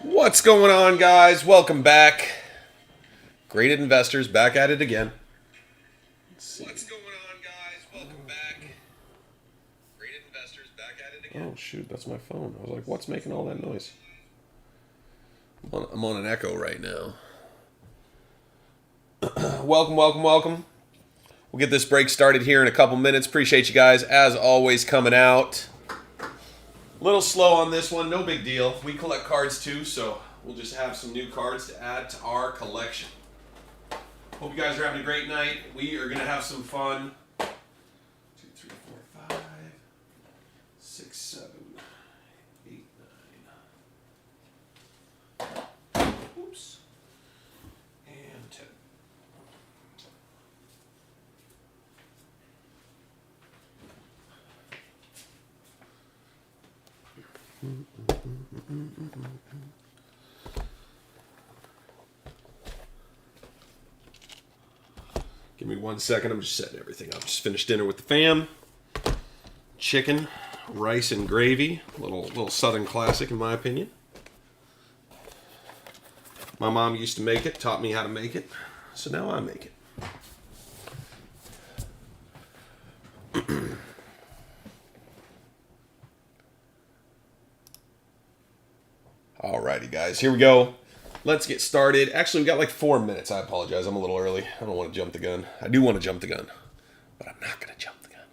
What's going on, guys? Welcome back. Graded Investors back at it again. What's going on, guys? Welcome back. Graded Investors back at it again. Oh, shoot. That's my phone. I was like, what's making all that noise? I'm on an echo right now. Welcome. We'll get this break started here in a couple minutes. Appreciate you guys, as always, coming out. A little slow on this one, no big deal. We collect cards too, so we'll just have some new cards to add to our collection. Hope you guys are having a great night. We are going to have some fun. 2, 3, 4, 5, 6, 7, 8, 9. Oops. And 10. Give me 1 second. I'm just setting everything up. Just finished dinner with the fam. Chicken, rice, and gravy. Little Southern classic, in my opinion. My mom used to make it, taught me how to make it, so now I make it. Alrighty, guys, here we go. Let's get started. Actually, we got like 4 minutes. I apologize. I'm a little early. I don't want to jump the gun. I do want to jump the gun, but I'm not going to jump the gun.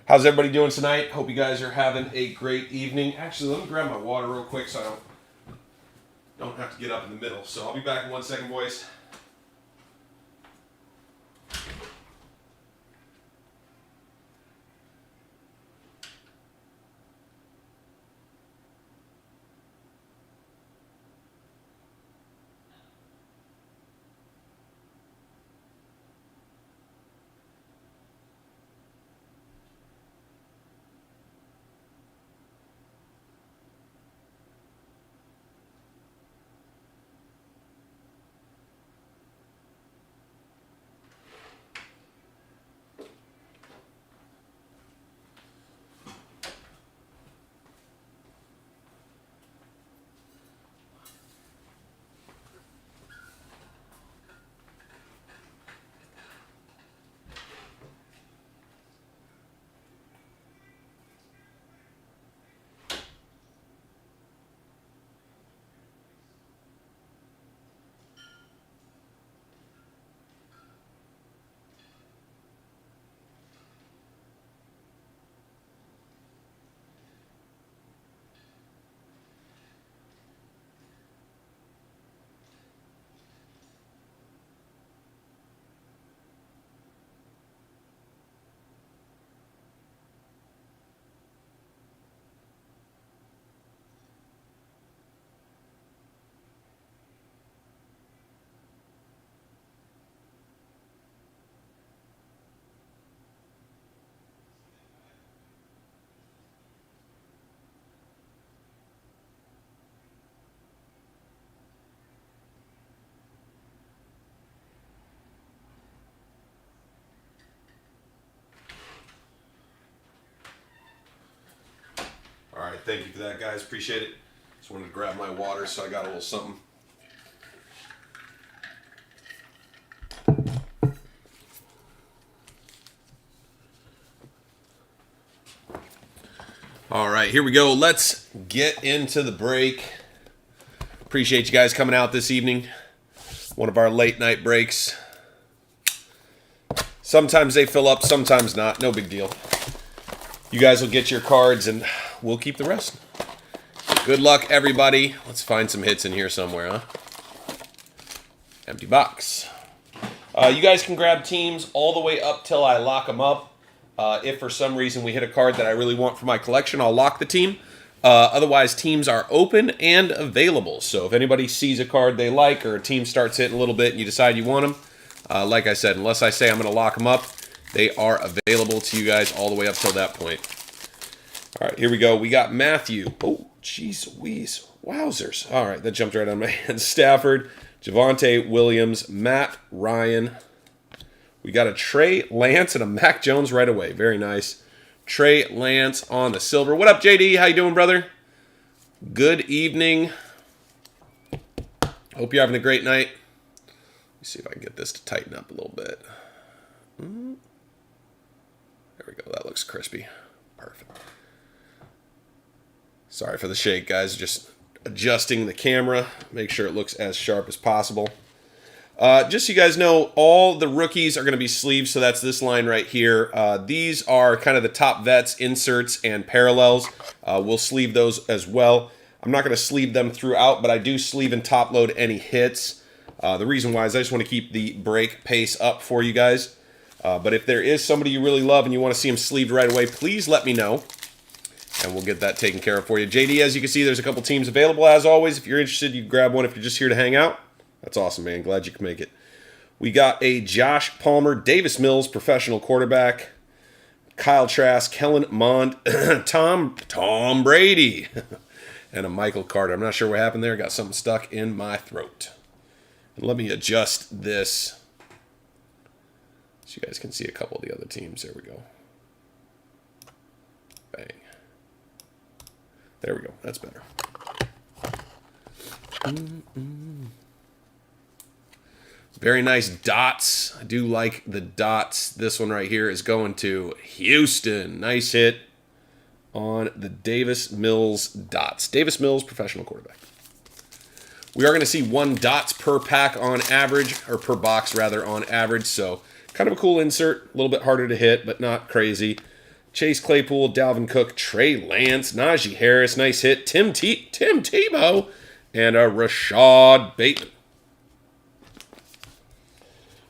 How's everybody doing tonight? Hope you guys are having a great evening. Actually, let me grab my water real quick so I don't have to get up in the middle. So I'll be back in 1 second, boys. All right, thank you for that, guys. Appreciate it. Just wanted to grab my water, so I got a little something. All right, here we go. Let's get into the break. Appreciate you guys coming out this evening. One of our late night breaks. Sometimes they fill up, sometimes not. No big deal. You guys will get your cards and we'll keep the rest. Good luck, everybody. Let's find some hits in here somewhere, huh? Empty box. You guys can grab teams all the way up till I lock them up. If for some reason we hit a card that I really want for my collection, I'll lock the team. Otherwise, teams are open and available. So if anybody sees a card they like or a team starts hitting a little bit and you decide you want them, like I said, unless I say I'm going to lock them up, they are available to you guys all the way up till that point. All right, here we go. We got Matthew. Oh, jeez Louise. Wowzers. All right, that jumped right on my hand. Stafford, Javonte Williams, Matt Ryan. We got a Trey Lance and a Mac Jones right away. Very nice. Trey Lance on the silver. What up, JD? How you doing, brother? Good evening. Hope you're having a great night. Let me see if I can get this to tighten up a little bit. There we go. That looks crispy. Perfect. Sorry for the shake, guys. Just adjusting the camera. Make sure it looks as sharp as possible. Just so you guys know, all the rookies are going to be sleeved, so that's this line right here. These are kind of the top vets, inserts, and parallels. We'll sleeve those as well. I'm not going to sleeve them throughout, but I do sleeve and top load any hits. The reason why is I just want to keep the break pace up for you guys. But if there is somebody you really love and you want to see them sleeved right away, please let me know, and we'll get that taken care of for you. JD, as you can see, there's a couple teams available. As always, if you're interested, you grab one. If you're just here to hang out, that's awesome, man. Glad you can make it. We got a Josh Palmer, Davis Mills, professional quarterback, Kyle Trask, Kellen Mond, Tom Brady, and a Michael Carter. I'm not sure what happened there. Got something stuck in my throat. And let me adjust this so you guys can see a couple of the other teams. There we go. Bang. There we go. That's better. Very nice dots. I do like the dots. This one right here is going to Houston. Nice hit on the Davis Mills dots. Davis Mills, professional quarterback. We are going to see 1 dots per pack on average, or per box rather, on average. So kind of a cool insert. A little bit harder to hit, but not crazy. Chase Claypool, Dalvin Cook, Trey Lance, Najee Harris. Nice hit. Tim Tebow, and a Rashad Bateman.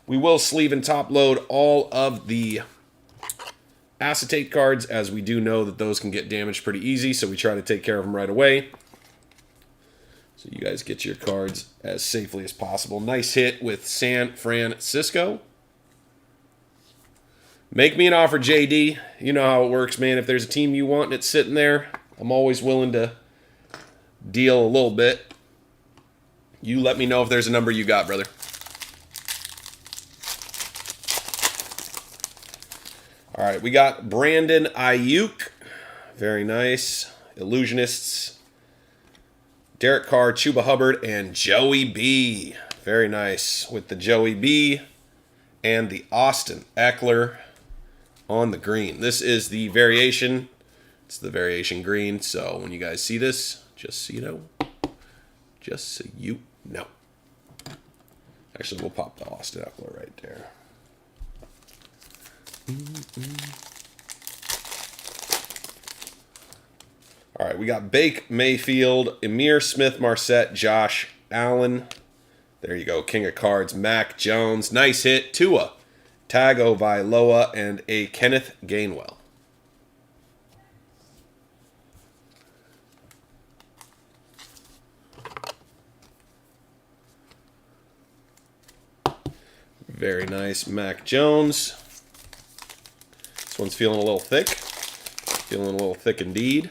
We will sleeve and top load all of the acetate cards, as we do know that those can get damaged pretty easy, so we try to take care of them right away, so you guys get your cards as safely as possible. Nice hit with San Francisco. Make me an offer, JD. You know how it works, man. If there's a team you want and it's sitting there, I'm always willing to deal a little bit. You let me know if there's a number you got, brother. All right, we got Brandon Ayuk. Very nice. Illusionists. Derek Carr, Chuba Hubbard, and Joey B. Very nice with the Joey B and the Austin Eckler on the green. This is the variation. It's the variation green. So when you guys see this, just so you know. Just so you know. Actually, we'll pop the Austin Eckler right there. All right, we got Bake Mayfield, Emir Smith-Marset, Josh Allen. There you go, King of Cards, Mac Jones. Nice hit, Tua, Tagovailoa, and a Kenneth Gainwell. Very nice, Mac Jones. This one's feeling a little thick. Feeling a little thick indeed.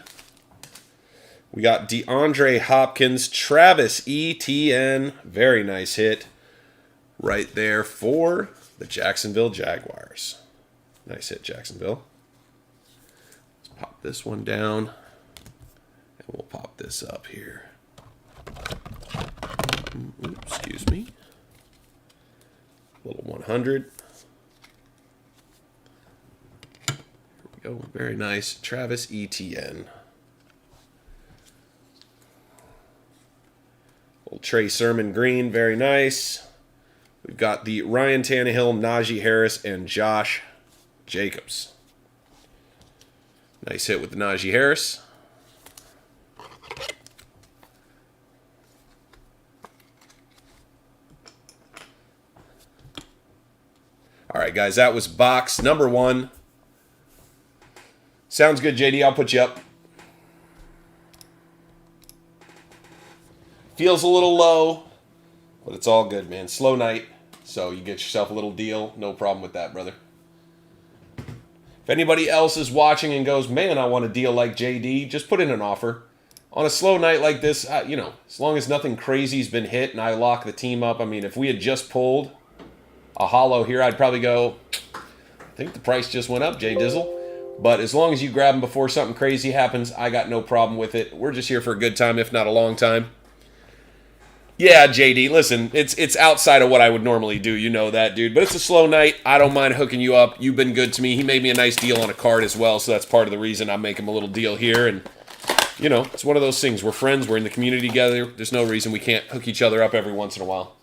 We got DeAndre Hopkins, Travis Etienne. Very nice hit right there for the Jacksonville Jaguars. Nice hit, Jacksonville. Let's pop this one down. And we'll pop this up here. Oops, excuse me. Little 100. Here we go. Very nice. Travis Etienne. Little Trey Sermon green. Very nice. We've got the Ryan Tannehill, Najee Harris, and Josh Jacobs. Nice hit with the Najee Harris. All right, guys, that was box number 1. Sounds good, JD. I'll put you up. Feels a little low, but it's all good, man. Slow night, so you get yourself a little deal. No problem with that, brother. If anybody else is watching and goes, man, I want a deal like JD, just put in an offer. On a slow night like this, as long as nothing crazy's been hit and I lock the team up, I mean, if we had just pulled a holo here, I'd probably go, I think the price just went up, Jay Dizzle. But as long as you grab them before something crazy happens, I got no problem with it. We're just here for a good time, if not a long time. Yeah, JD, listen, it's outside of what I would normally do. You know that, dude. But it's a slow night. I don't mind hooking you up. You've been good to me. He made me a nice deal on a card as well, so that's part of the reason I make him a little deal here. And, it's one of those things. We're friends. We're in the community together. There's no reason we can't hook each other up every once in a while.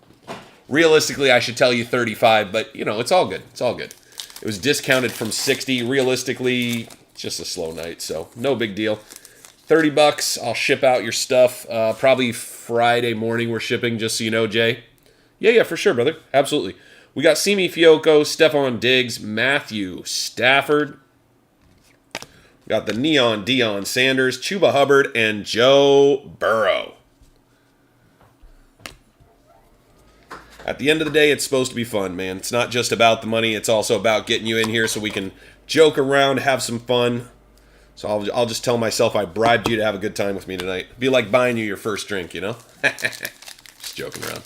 Realistically, I should tell you 35, but, it's all good. It's all good. It was discounted from 60. Realistically, just a slow night, so no big deal. $30. I'll ship out your stuff. Probably Friday morning we're shipping, just so you know, Jay. Yeah, for sure, brother. Absolutely. We got Simi Fioco, Stephon Diggs, Matthew Stafford. We got the Neon Deion Sanders, Chuba Hubbard, and Joe Burrow. At the end of the day, it's supposed to be fun, man. It's not just about the money. It's also about getting you in here so we can joke around, have some fun. So I'll just tell myself I bribed you to have a good time with me tonight. It'd be like buying you your first drink, Just joking around.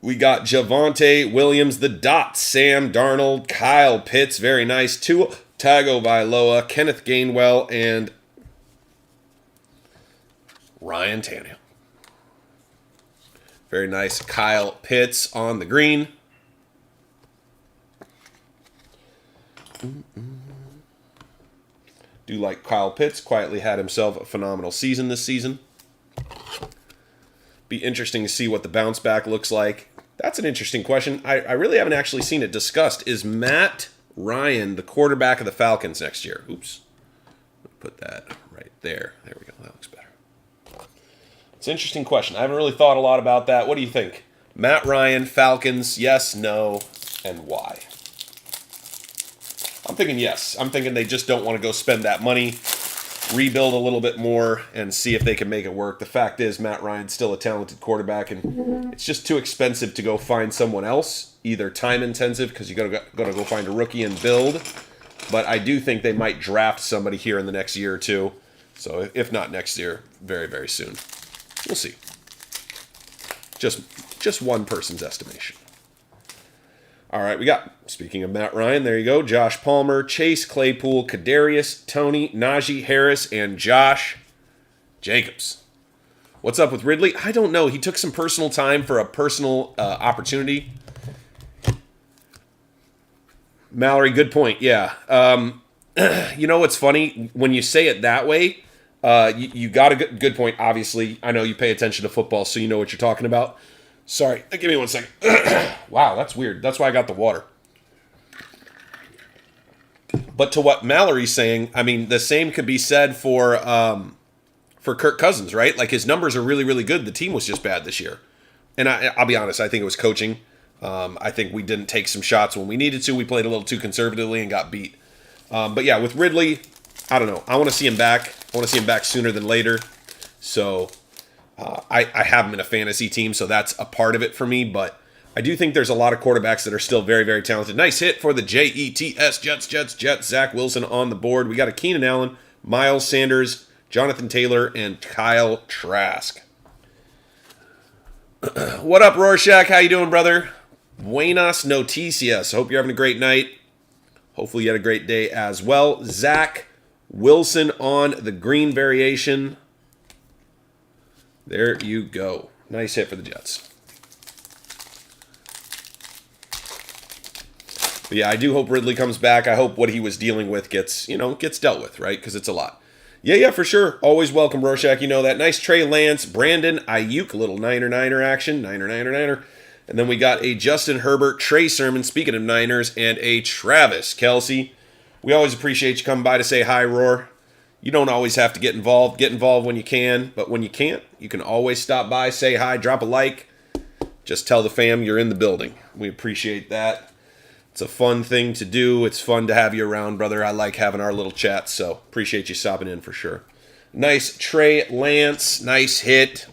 We got Javonte Williams, the Dot, Sam Darnold, Kyle Pitts, very nice. Tua Tagovailoa, Kenneth Gainwell, and Ryan Tannehill. Very nice. Kyle Pitts on the green. Do like Kyle Pitts. Quietly had himself a phenomenal season this season. Be interesting to see what the bounce back looks like. That's an interesting question. I really haven't actually seen it discussed. Is Matt Ryan the quarterback of the Falcons next year? Oops. Put that right there. There we go. That looks better. It's an interesting question. I haven't really thought a lot about that. What do you think? Matt Ryan, Falcons, yes, no, and why? I'm thinking yes. I'm thinking they just don't want to go spend that money, rebuild a little bit more, and see if they can make it work. The fact is, Matt Ryan's still a talented quarterback, and it's just too expensive to go find someone else, either time intensive, because you got to go find a rookie and build. But I do think they might draft somebody here in the next year or two. So if not next year, very, very soon. We'll see. Just one person's estimation. All right, we got, speaking of Matt Ryan, there you go, Josh Palmer, Chase Claypool, Kadarius Toney, Najee Harris, and Josh Jacobs. What's up with Ridley? I don't know. He took some personal time for a personal opportunity. Mallory, good point. Yeah. You know what's funny? When you say it that way, you got a good point, obviously. I know you pay attention to football, so you know what you're talking about. Sorry, give me 1 second. Wow, that's weird. That's why I got the water. But to what Mallory's saying, I mean, the same could be said for Kirk Cousins, right? Like, his numbers are really, really good. The team was just bad this year. And I'll be honest, I think it was coaching. I think we didn't take some shots when we needed to. We played a little too conservatively and got beat. But yeah, with Ridley, I don't know. I want to see him back. I want to see him back sooner than later. So I have him in a fantasy team, so that's a part of it for me. But I do think there's a lot of quarterbacks that are still very, very talented. Nice hit for the Jets, Jets. Zach Wilson on the board. We got a Keenan Allen, Miles Sanders, Jonathan Taylor, and Kyle Trask. What up, Rorschach? How you doing, brother? Buenas noticias. Hope you're having a great night. Hopefully you had a great day as well. Zach Wilson on the green variation. There you go. Nice hit for the Jets. But yeah, I do hope Ridley comes back. I hope what he was dealing with gets dealt with, right? Because it's a lot. Yeah, for sure. Always welcome, Rorschach. You know that. Nice Trey Lance, Brandon Ayuk, a little Niner action. Niner. And then we got a Justin Herbert, Trey Sermon, speaking of Niners, and a Travis Kelce. We always appreciate you coming by to say hi, Roar. You don't always have to get involved. Get involved when you can, but when you can't, you can always stop by, say hi, drop a like. Just tell the fam you're in the building. We appreciate that. It's a fun thing to do. It's fun to have you around, brother. I like having our little chats, so appreciate you stopping in for sure. Nice Trey Lance. Nice hit.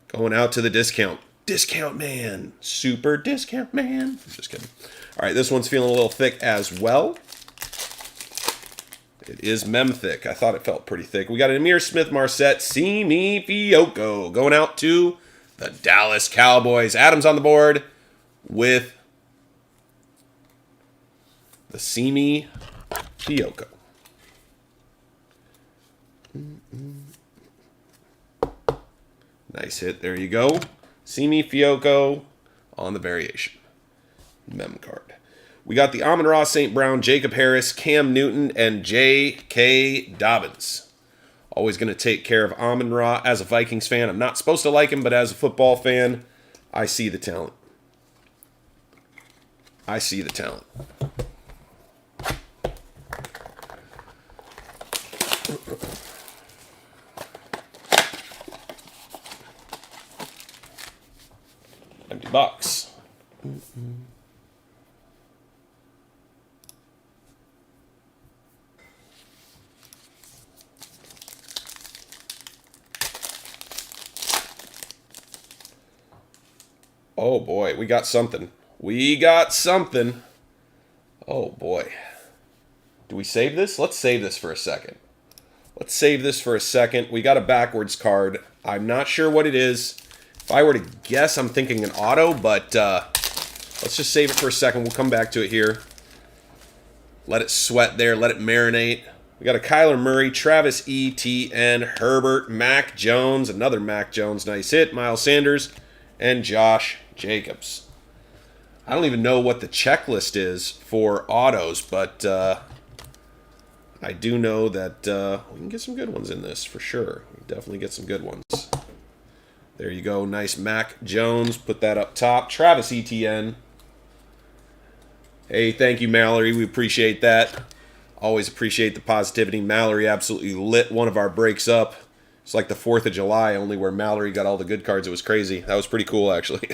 Going out to the discount. Discount Man. Super Discount Man. Just kidding. All right, this one's feeling a little thick as well. It is mem thick. I thought it felt pretty thick. We got an Amir Smith-Marset, Simi Fioco, going out to the Dallas Cowboys. Adams on the board with the Simi Fioco. Nice hit. There you go. Simi Fioco on the variation. Mem card. We got the Amon-Ra St. Brown, Jacob Harris, Cam Newton, and J.K. Dobbins. Always going to take care of Amon-Ra as a Vikings fan. I'm not supposed to like him, but as a football fan, I see the talent. I see the talent. Empty box. Oh boy, we got something. We got something. Oh boy. Do we save this? Let's save this for a second. Let's save this for a second. We got a backwards card. I'm not sure what it is. If I were to guess, I'm thinking an auto, but let's just save it for a second. We'll come back to it here. Let it sweat there. Let it marinate. We got a Kyler Murray, Travis Etienne, Herbert, Mac Jones, another Mac Jones. Nice hit. Miles Sanders, and Josh Jacobs. I don't even know what the checklist is for autos, but I do know that we can get some good ones in this for sure. We definitely get some good ones. There you go. Nice Mac Jones. Put that up top. Travis Etienne. Hey, thank you, Mallory. We appreciate that. Always appreciate the positivity. Mallory absolutely lit one of our breaks up. It's like the 4th of July, only where Mallory got all the good cards. It was crazy. That was pretty cool, actually.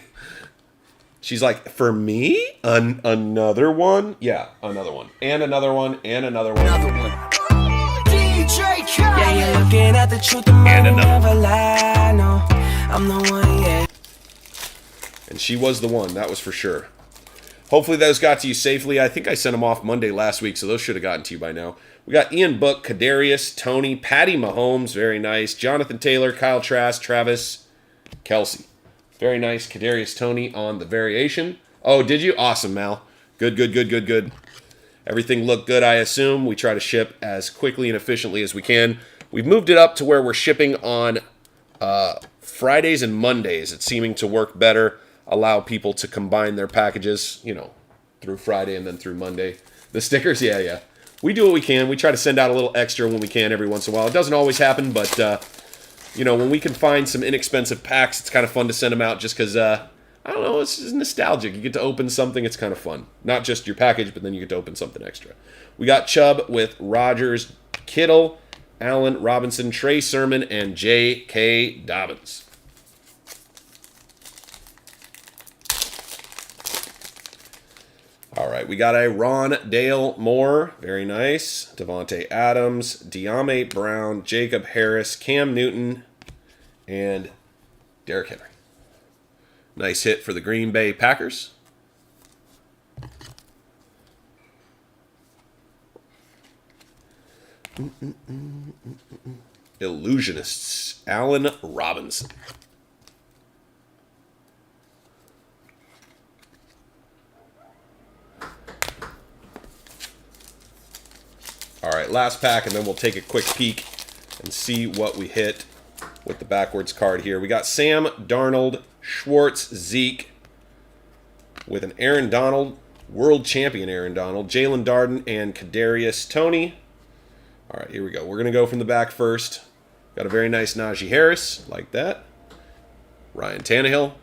She's like, for me? Another one? Yeah, another one. And another one. And another one. Another one. Yeah, you're looking at the truth, the money never lie, no. I'm the one, yeah. And she was the one, that was for sure. Hopefully those got to you safely. I think I sent them off Monday last week, so those should have gotten to you by now. We got Ian Book, Kadarius, Tony, Patty Mahomes, very nice. Jonathan Taylor, Kyle Trask, Travis Kelce. Very nice. Kadarius Tony on the variation. Oh, did you? Awesome, Mal. Good, good, good, good, good. Everything looked good, I assume. We try to ship as quickly and efficiently as we can. We've moved it up to where we're shipping on Fridays and Mondays. It's seeming to work better. Allow people to combine their packages, you know, through Friday and then through Monday. The stickers, yeah. We do what we can. We try to send out a little extra when we can every once in a while. It doesn't always happen, but, you know, when we can find some inexpensive packs, it's kind of fun to send them out just because, I don't know, it's just nostalgic. You get to open something, it's kind of fun. Not just your package, but then you get to open something extra. We got Chubb with Rodgers, Kittle, Allen, Robinson, Trey Sermon, and J.K. Dobbins. All right, we got a Ron Dale Moore, very nice. Devontae Adams, De'Ami Brown, Jacob Harris, Cam Newton, and Derrick Henry. Nice hit for the Green Bay Packers. Illusionists, Allen Robinson. All right, last pack, and then we'll take a quick peek and see what we hit with the backwards card here. We got Sam Darnold, Schwartz, Zeke, with an Aaron Donald, world champion Aaron Donald, Jalen Darden, and Kadarius Toney. All right, here we go. We're going to go from the back first. Got a very nice Najee Harris, like that. Ryan Tannehill.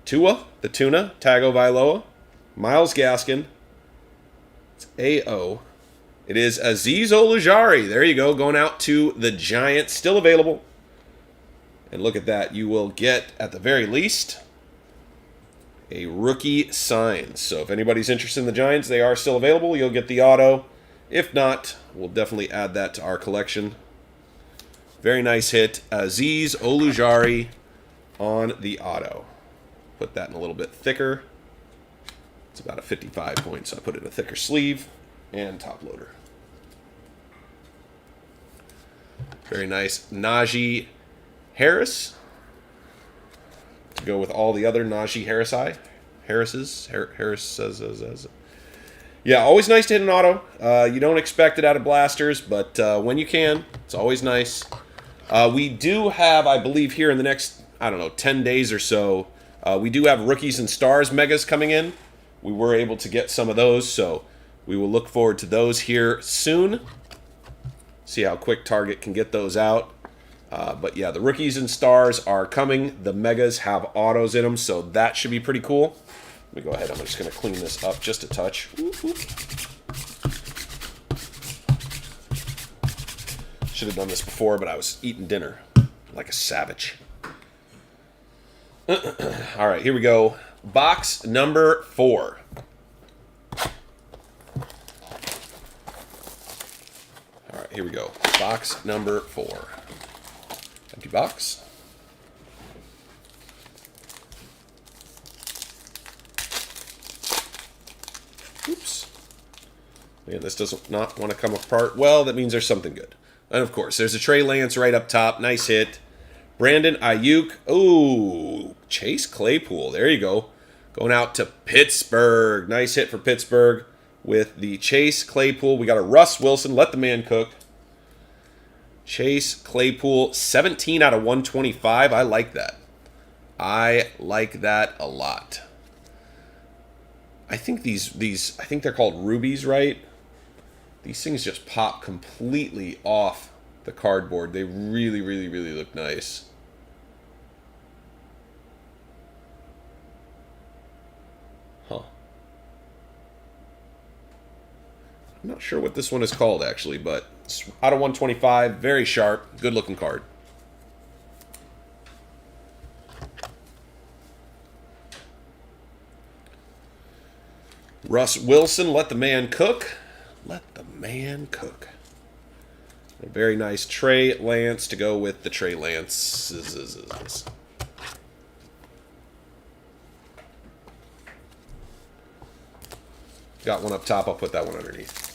Tua, the Tuna, Tagovailoa. Myles Gaskin. It's A.O. It is Azeez Ojulari. There you go, going out to the Giants. Still available. And look at that. You will get, at the very least, a rookie sign. So if anybody's interested in the Giants, they are still available. You'll get the auto. If not, we'll definitely add that to our collection. Very nice hit. Azeez Ojulari on the auto. Put that in a little bit thicker. It's about a 55 point, so I put it in a thicker sleeve and top loader. Very nice Najee Harris to go with all the other Najee Harris says. Yeah, always nice to hit an auto. You don't expect it out of blasters, but when you can, it's always nice. We do have, I believe, here in the next, 10 days or so, we do have Rookies and Stars megas coming in. We were able to get some of those, so we will look forward to those here soon. See how quick Target can get those out. But yeah, the Rookies and Stars are coming. The megas have autos in them, so that should be pretty cool. Let me go ahead. I'm just going to clean this up just a touch. Should have done this before, but I was eating dinner like a savage. All right, here we go. Box number 4. All right, here we go. Box number 4. Empty box. Oops. Man, this doesn't not want to come apart. Well, that means there's something good. And of course, there's a Trey Lance right up top. Nice hit. Brandon Ayuk. Ooh, Chase Claypool. There you go. Going out to Pittsburgh. Nice hit for Pittsburgh with the Chase Claypool. We got a Russ Wilson. Let the man cook. Chase Claypool, 17 out of 125. I like that. I like that a lot. I think these I think they're called rubies, right? These things just pop completely off the cardboard. They really, really, really look nice. Huh. I'm not sure what this one is called, actually, but it's out of 125. Very sharp. Good-looking card. Russ Wilson, let the man cook. Let the man cook. A very nice Trey Lance to go with the Trey Lance. Got one up top. I'll put that one underneath.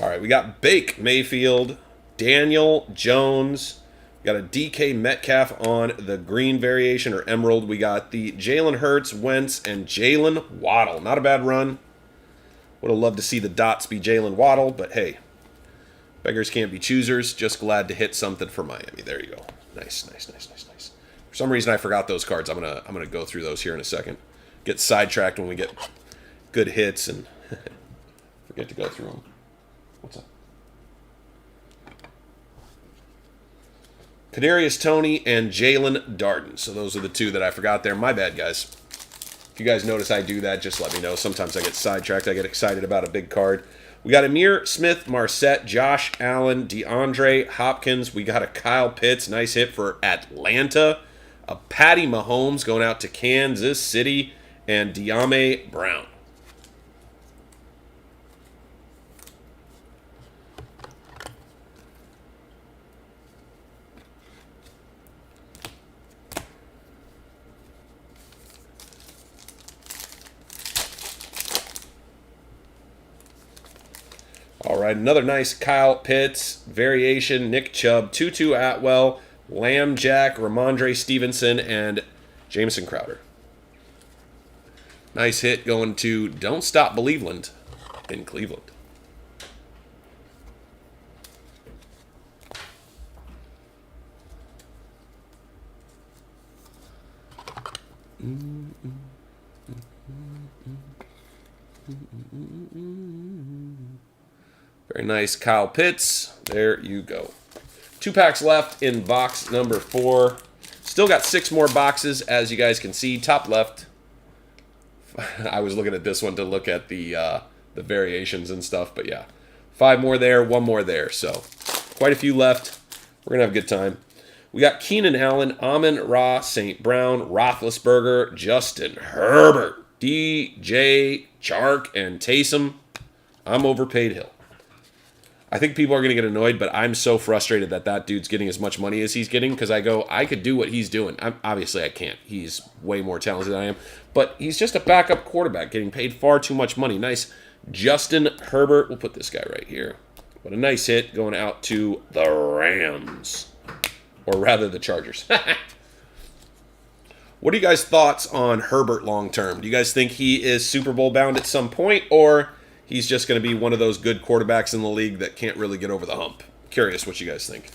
All right, we got Bake Mayfield, Daniel Jones. We got a DK Metcalf on the green variation or emerald. We got the Jalen Hurts, Wentz, and Jalen Waddle. Not a bad run. Would have loved to see the dots be Jalen Waddle, but hey, beggars can't be choosers. Just glad to hit something for Miami. There you go. Nice, nice, nice, nice, nice. For some reason, I forgot those cards. I'm gonna go through those here in a second. Get sidetracked when we get good hits and forget to go through them. What's up? Kadarius Toney and Jalen Darden. So those are the two that I forgot there. My bad, guys. If you guys notice I do that, just let me know. Sometimes I get sidetracked. I get excited about a big card. We got Amir Smith, Marset, Josh Allen, DeAndre Hopkins. We got a Kyle Pitts. Nice hit for Atlanta. A Patty Mahomes going out to Kansas City. And De'Ami Brown. All right, another nice Kyle Pitts variation, Nick Chubb, Tutu Atwell, Lamb Jack, Ramondre Stevenson, and Jamison Crowder. Nice hit going to Don't Stop Believeland in Cleveland. Very nice Kyle Pitts. There you go. 2 packs left in box number 4. Still got 6 more boxes, as you guys can see. Top left. I was looking at this one to look at the variations and stuff, but yeah. 5 more there, 1 more there. So quite a few left. We're going to have a good time. We got Keenan Allen, Amon-Ra, St. Brown, Roethlisberger, Justin Herbert, DJ Chark, and Taysom. I'm overpaid Hill. I think people are going to get annoyed, but I'm so frustrated that that dude's getting as much money as he's getting because I go, I could do what he's doing. Obviously, I can't. He's way more talented than I am. But he's just a backup quarterback getting paid far too much money. Nice. Justin Herbert. We'll put this guy right here. But a nice hit going out to the Rams. Or rather, the Chargers. What are you guys' thoughts on Herbert long term? Do you guys think he is Super Bowl bound at some point, or he's just going to be one of those good quarterbacks in the league that can't really get over the hump? Curious what you guys think.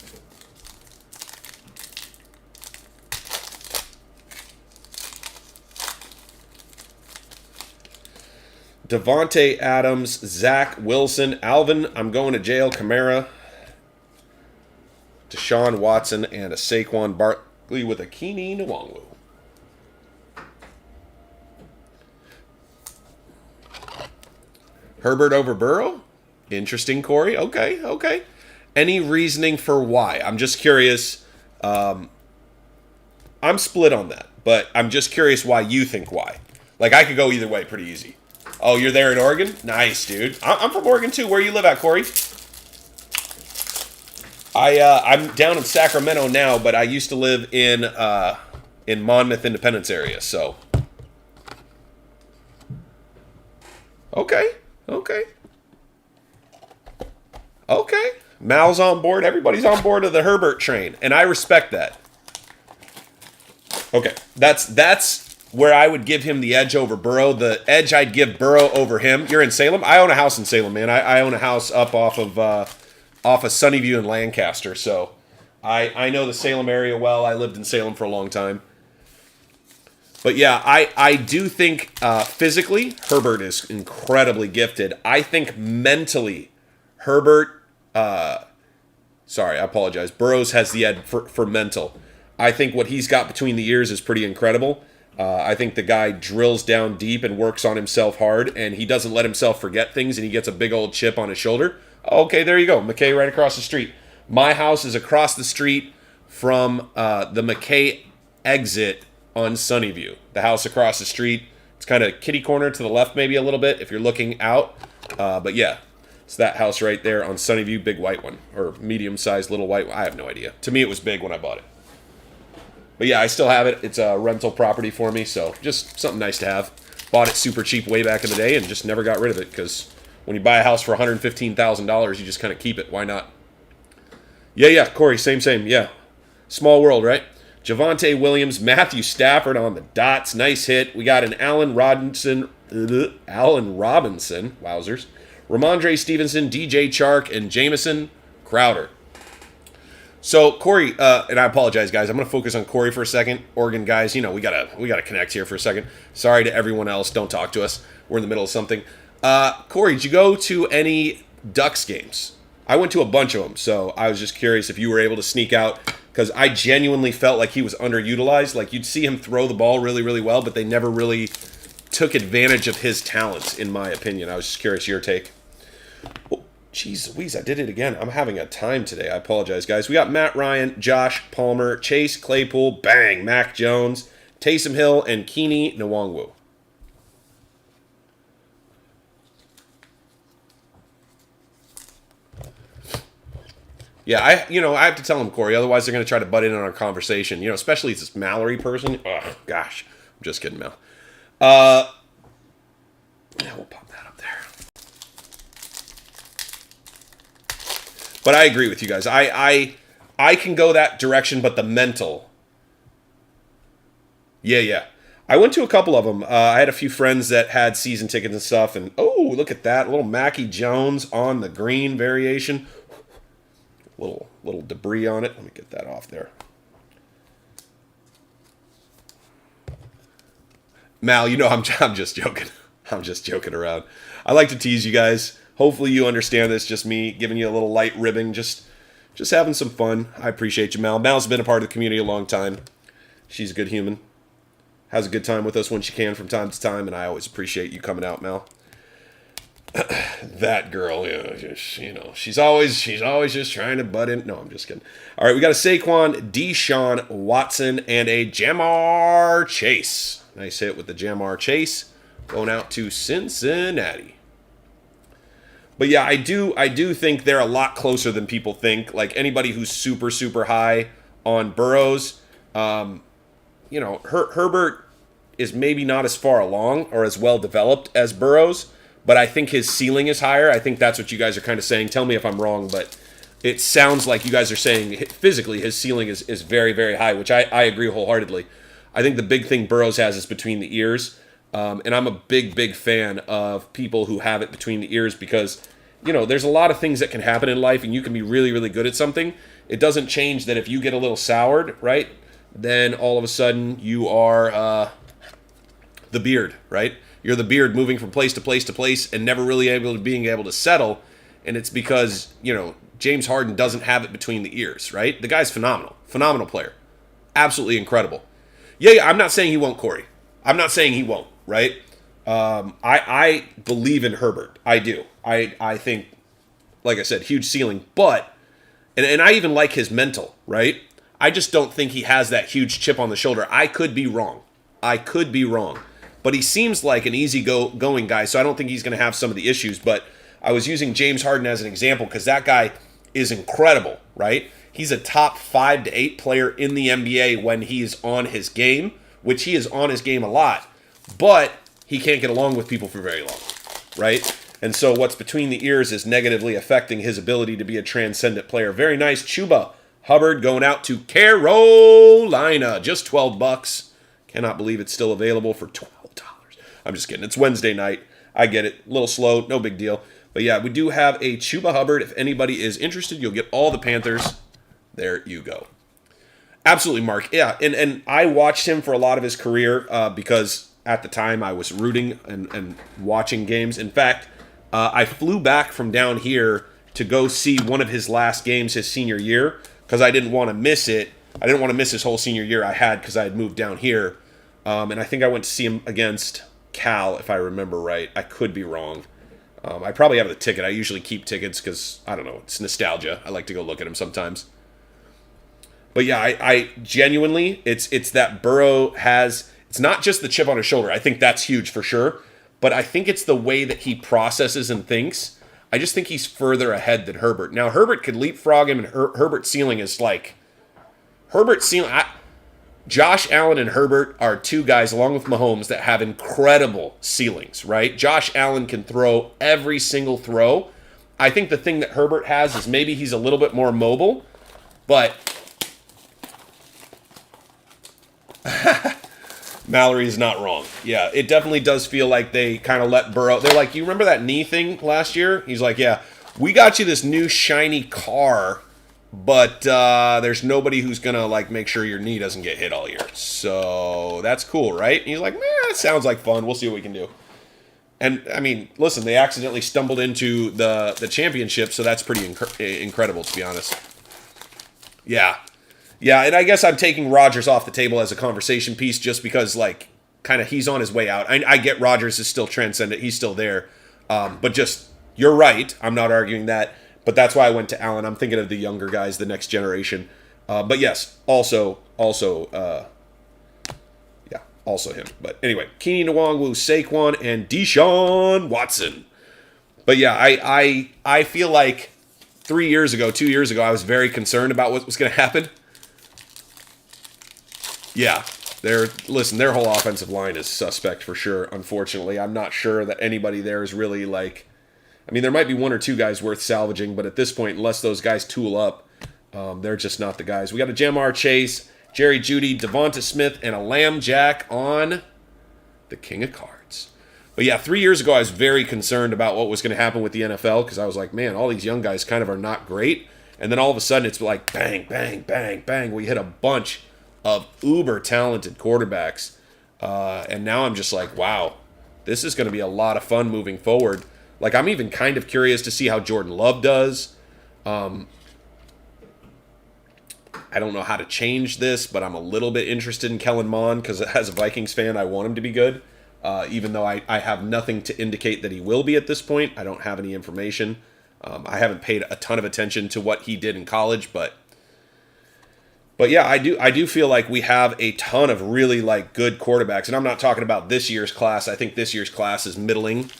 Devontae Adams, Zach Wilson, Alvin, I'm going to jail, Kamara, Deshaun Watson, and a Saquon Barkley with a Keeney Nwangwu. Herbert over Burrow? Interesting, Corey. Okay. Any reasoning for why? I'm just curious. I'm split on that, but I'm just curious why you think why. Like, I could go either way pretty easy. Oh, you're there in Oregon? Nice, dude. I'm from Oregon, too. Where you live at, Corey? I'm down in Sacramento now, but I used to live in Monmouth Independence area, so. Okay. Mal's on board. Everybody's on board of the Herbert train, and I respect that. Okay, that's where I would give him the edge over Burrow. The edge I'd give Burrow over him. You're in Salem? I own a house in Salem, man. I own a house up off of Sunnyview in Lancaster, so I know the Salem area well. I lived in Salem for a long time. But yeah, I do think physically Herbert is incredibly gifted. I think mentally Herbert, sorry, I apologize. Burrows has the edge for mental. I think what he's got between the ears is pretty incredible. I think the guy drills down deep and works on himself hard, and he doesn't let himself forget things, and he gets a big old chip on his shoulder. Okay, there you go. McKay right across the street. My house is across the street from the McKay exit on Sunnyview. The house across the street. It's kind of kitty corner to the left maybe a little bit if you're looking out. But yeah, it's that house right there on Sunnyview, big white one. Or medium-sized little white one. I have no idea. To me, it was big when I bought it. But yeah, I still have it. It's a rental property for me, so just something nice to have. Bought it super cheap way back in the day and just never got rid of it because when you buy a house for $115,000, you just kind of keep it. Why not? Yeah, Corey, same. Yeah. Small world, right? Javonte Williams, Matthew Stafford on the dots. Nice hit. We got an Allen Robinson. Wowzers. Ramondre Stevenson, DJ Chark, and Jamison Crowder. So, Corey, and I apologize, guys. I'm going to focus on Corey for a second. Oregon guys, we gotta connect here for a second. Sorry to everyone else. Don't talk to us. We're in the middle of something. Corey, did you go to any Ducks games? I went to a bunch of them, so I was just curious if you were able to sneak out, because I genuinely felt like he was underutilized. Like, you'd see him throw the ball really, really well, but they never really took advantage of his talents, in my opinion. I was just curious your take. Oh, jeez Louise, I did it again. I'm having a time today. I apologize, guys. We got Matt Ryan, Josh Palmer, Chase Claypool, bang, Mac Jones, Taysom Hill, and Keeney Nwangwu. Yeah, I have to tell him, Corey. Otherwise, they're going to try to butt in on our conversation. Especially this Mallory person. Oh, gosh. I'm just kidding, Mal. Yeah, we'll pop that up there. But I agree with you guys. I can go that direction, but the mental. Yeah. I went to a couple of them. I had a few friends that had season tickets and stuff. And, oh, look at that. A little Mackie Jones on the green variation. Little debris on it. Let me get that off there. Mal, I'm just joking. I'm just joking around. I like to tease you guys. Hopefully you understand this. Just me giving you a little light ribbing. Just having some fun. I appreciate you, Mal. Mal's been a part of the community a long time. She's a good human. Has a good time with us when she can from time to time, and I always appreciate you coming out, Mal. That girl, she's always just trying to butt in. No, I'm just kidding. All right, we got a Saquon, Deshaun Watson, and a Jamar Chase. Nice hit with the Jamar Chase. Going out to Cincinnati. But yeah, I do think they're a lot closer than people think. Like anybody who's super, super high on Burrows, Herbert is maybe not as far along or as well developed as Burrows, but I think his ceiling is higher. I think that's what you guys are kind of saying. Tell me if I'm wrong, but it sounds like you guys are saying physically his ceiling is very, very high, which I agree wholeheartedly. I think the big thing Burrows has is between the ears, and I'm a big, big fan of people who have it between the ears because, there's a lot of things that can happen in life, and you can be really, really good at something. It doesn't change that if you get a little soured, right, then all of a sudden you are the beard, right? You're the beard moving from place to place to place and never really being able to settle, and it's because, James Harden doesn't have it between the ears, right? The guy's phenomenal player, absolutely incredible. Yeah, I'm not saying he won't, Corey. I'm not saying he won't, right? I believe in Herbert. I do. I think, like I said, huge ceiling, but, and I even like his mental, right? I just don't think he has that huge chip on the shoulder. I could be wrong. But he seems like an easy-going guy, so I don't think he's going to have some of the issues. But I was using James Harden as an example because that guy is incredible, right? He's a top 5 to 8 player in the NBA when he's on his game, which he is on his game a lot. But he can't get along with people for very long, right? And so what's between the ears is negatively affecting his ability to be a transcendent player. Very nice. Chuba Hubbard going out to Carolina. Just $12. Cannot believe it's still available for $12. I'm just kidding. It's Wednesday night. I get it. A little slow. No big deal. But yeah, we do have a Chuba Hubbard. If anybody is interested, you'll get all the Panthers. There you go. Absolutely, Mark. Yeah, and I watched him for a lot of his career because at the time I was rooting and watching games. In fact, I flew back from down here to go see one of his last games his senior year because I didn't want to miss it. I didn't want to miss his whole senior year I had because I had moved down here. And I think I went to see him against Cal, if I remember right. I could be wrong. I probably have the ticket. I usually keep tickets because, I don't know, it's nostalgia. I like to go look at him sometimes. But yeah, I genuinely, it's that Burrow has, it's not just the chip on his shoulder. I think that's huge for sure. But I think it's the way that he processes and thinks. I just think he's further ahead than Herbert. Now, Herbert could leapfrog him, and Herbert's ceiling is like, Josh Allen and Herbert are two guys, along with Mahomes, that have incredible ceilings, right? Josh Allen can throw every single throw. I think the thing that Herbert has is maybe he's a little bit more mobile, but Mallory's not wrong. Yeah, it definitely does feel like they kind of let Burrow. They're like, you remember that knee thing last year? He's like, yeah, we got you this new shiny car, but there's nobody who's going to like make sure your knee doesn't get hit all year. So that's cool, right? And he's like, man, that sounds like fun. We'll see what we can do. And, I mean, listen, they accidentally stumbled into the championship, so that's pretty incredible, to be honest. Yeah. Yeah, and I guess I'm taking Rodgers off the table as a conversation piece just because, like, kind of he's on his way out. I get Rodgers is still transcendent. He's still there. But just, you're right. I'm not arguing that. But that's why I went to Allen. I'm thinking of the younger guys, the next generation. But yes, also him. But anyway, Keenan Nwangwu, Saquon, and Deshaun Watson. But yeah, I feel like 2 years ago, I was very concerned about what was going to happen. Yeah, their whole offensive line is suspect for sure, unfortunately. I'm not sure that anybody there is really like, I mean, there might be one or two guys worth salvaging, but at this point, unless those guys tool up, they're just not the guys. We got a Jamar Chase, Jerry Jeudy, Devonta Smith, and a Lamb Jack on the King of Cards. But yeah, 3 years ago, I was very concerned about what was going to happen with the NFL because I was like, man, all these young guys kind of are not great. And then all of a sudden, it's like bang, bang, bang, bang. We hit a bunch of uber talented quarterbacks. And now I'm just like, wow, this is going to be a lot of fun moving forward. Like, I'm even kind of curious to see how Jordan Love does. I don't know how to change this, but I'm a little bit interested in Kellen Mond because as a Vikings fan, I want him to be good. Even though I have nothing to indicate that he will be at this point. I don't have any information. I haven't paid a ton of attention to what he did in college, but yeah, I do feel like we have a ton of really like good quarterbacks, and I'm not talking about this year's class. I think this year's class is middling.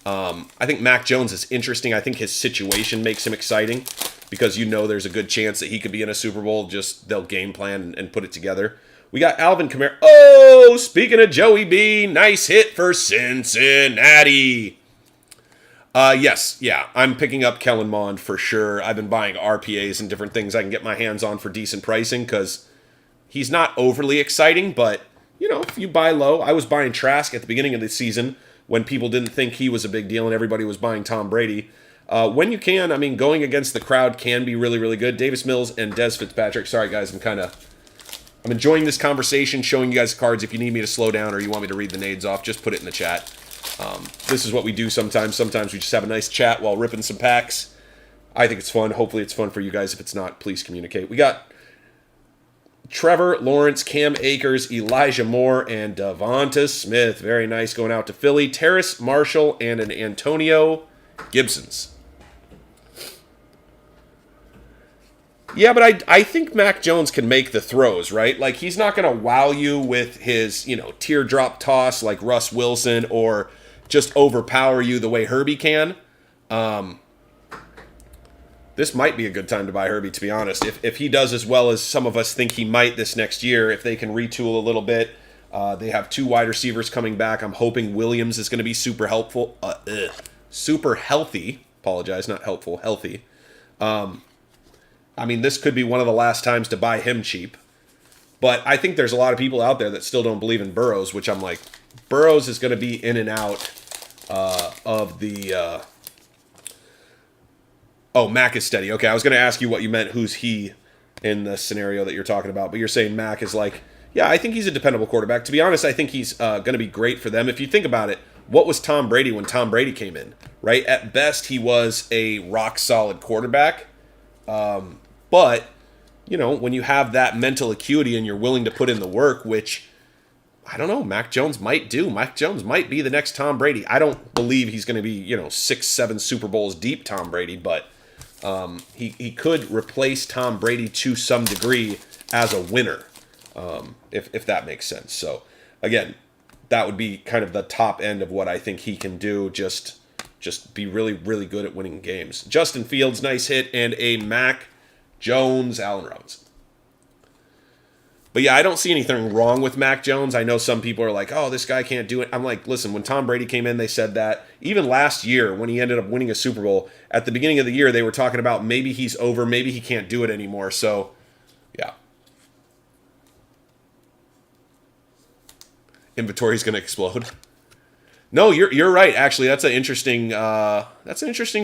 I think Mac Jones is interesting. I think his situation makes him exciting because there's a good chance that he could be in a Super Bowl. Just they'll game plan and put it together. We got Alvin Kamara. Oh, speaking of Joey B, nice hit for Cincinnati. Yes, yeah, I'm picking up Kellen Mond for sure. I've been buying RPAs and different things I can get my hands on for decent pricing because he's not overly exciting, but, if you buy low, I was buying Trask at the beginning of the season when people didn't think he was a big deal and everybody was buying Tom Brady. When you can, going against the crowd can be really, really good. Davis Mills and Des Fitzpatrick. Sorry, guys, I'm enjoying this conversation, showing you guys cards. If you need me to slow down or you want me to read the nades off, just put it in the chat. This is what we do sometimes. Sometimes we just have a nice chat while ripping some packs. I think it's fun. Hopefully it's fun for you guys. If it's not, please communicate. We got Trevor Lawrence, Cam Akers, Elijah Moore, and Devonta Smith. Very nice going out to Philly. Terrace Marshall and an Antonio Gibson's. Yeah, but I think Mac Jones can make the throws, right? Like, he's not going to wow you with his, teardrop toss like Russ Wilson or just overpower you the way Herbie can. This might be a good time to buy Herbie, to be honest. If he does as well as some of us think he might this next year, if they can retool a little bit. They have 2 wide receivers coming back. I'm hoping Williams is going to be super helpful. Super healthy. Apologize, not helpful, healthy. This could be one of the last times to buy him cheap. But I think there's a lot of people out there that still don't believe in Burrows, which I'm like, Burrows is going to be in and out of the... Mac is steady. Okay, I was going to ask you what you meant, who's he in the scenario that you're talking about. But you're saying Mac is like, yeah, I think he's a dependable quarterback. To be honest, I think he's going to be great for them. If you think about it, what was Tom Brady when Tom Brady came in, right? At best, he was a rock-solid quarterback. But, when you have that mental acuity and you're willing to put in the work, which, I don't know, Mac Jones might do. Mac Jones might be the next Tom Brady. I don't believe he's going to be, 6-7 Super Bowls deep Tom Brady, but he could replace Tom Brady to some degree as a winner, if that makes sense. So, again, that would be kind of the top end of what I think he can do, just be really, really good at winning games. Justin Fields, nice hit, and a Mac Jones, Allen Robinson. But yeah, I don't see anything wrong with Mac Jones. I know some people are like, oh, this guy can't do it. I'm like, listen, when Tom Brady came in, they said that. Even last year, when he ended up winning a Super Bowl, at the beginning of the year, they were talking about maybe he's over, maybe he can't do it anymore. So, yeah. Inventory's going to explode. No, you're right. Actually, that's an interesting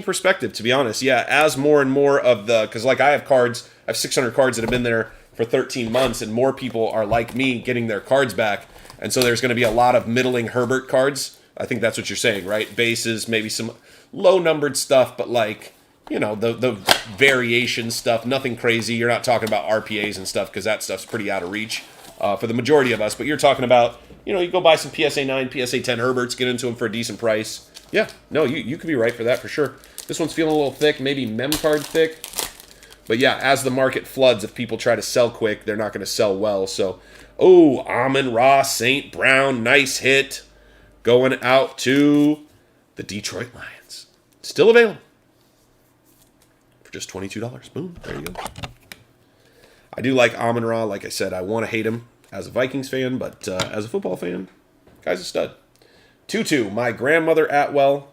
perspective, to be honest. Yeah, as more and more of because like I have 600 cards that have been there for 13 months, and more people are like me getting their cards back, and so there's going to be a lot of middling Herbert cards. I think that's what you're saying, right? Bases, maybe some low numbered stuff, but like the variation stuff, nothing crazy. You're not talking about RPAs and stuff because that stuff's pretty out of reach for the majority of us. But you're talking about. You go buy some PSA 9, PSA 10 Herberts, get into them for a decent price. Yeah, no, you could be right for that for sure. This one's feeling a little thick, maybe mem card thick. But yeah, as the market floods, if people try to sell quick, they're not going to sell well. So, Amon-Ra St. Brown, nice hit. Going out to the Detroit Lions. Still available. For just $22. Boom, there you go. I do like Amon-Ra. Like I said, I want to hate him as a Vikings fan, but as a football fan, guy's a stud. 2-2, my grandmother Atwell.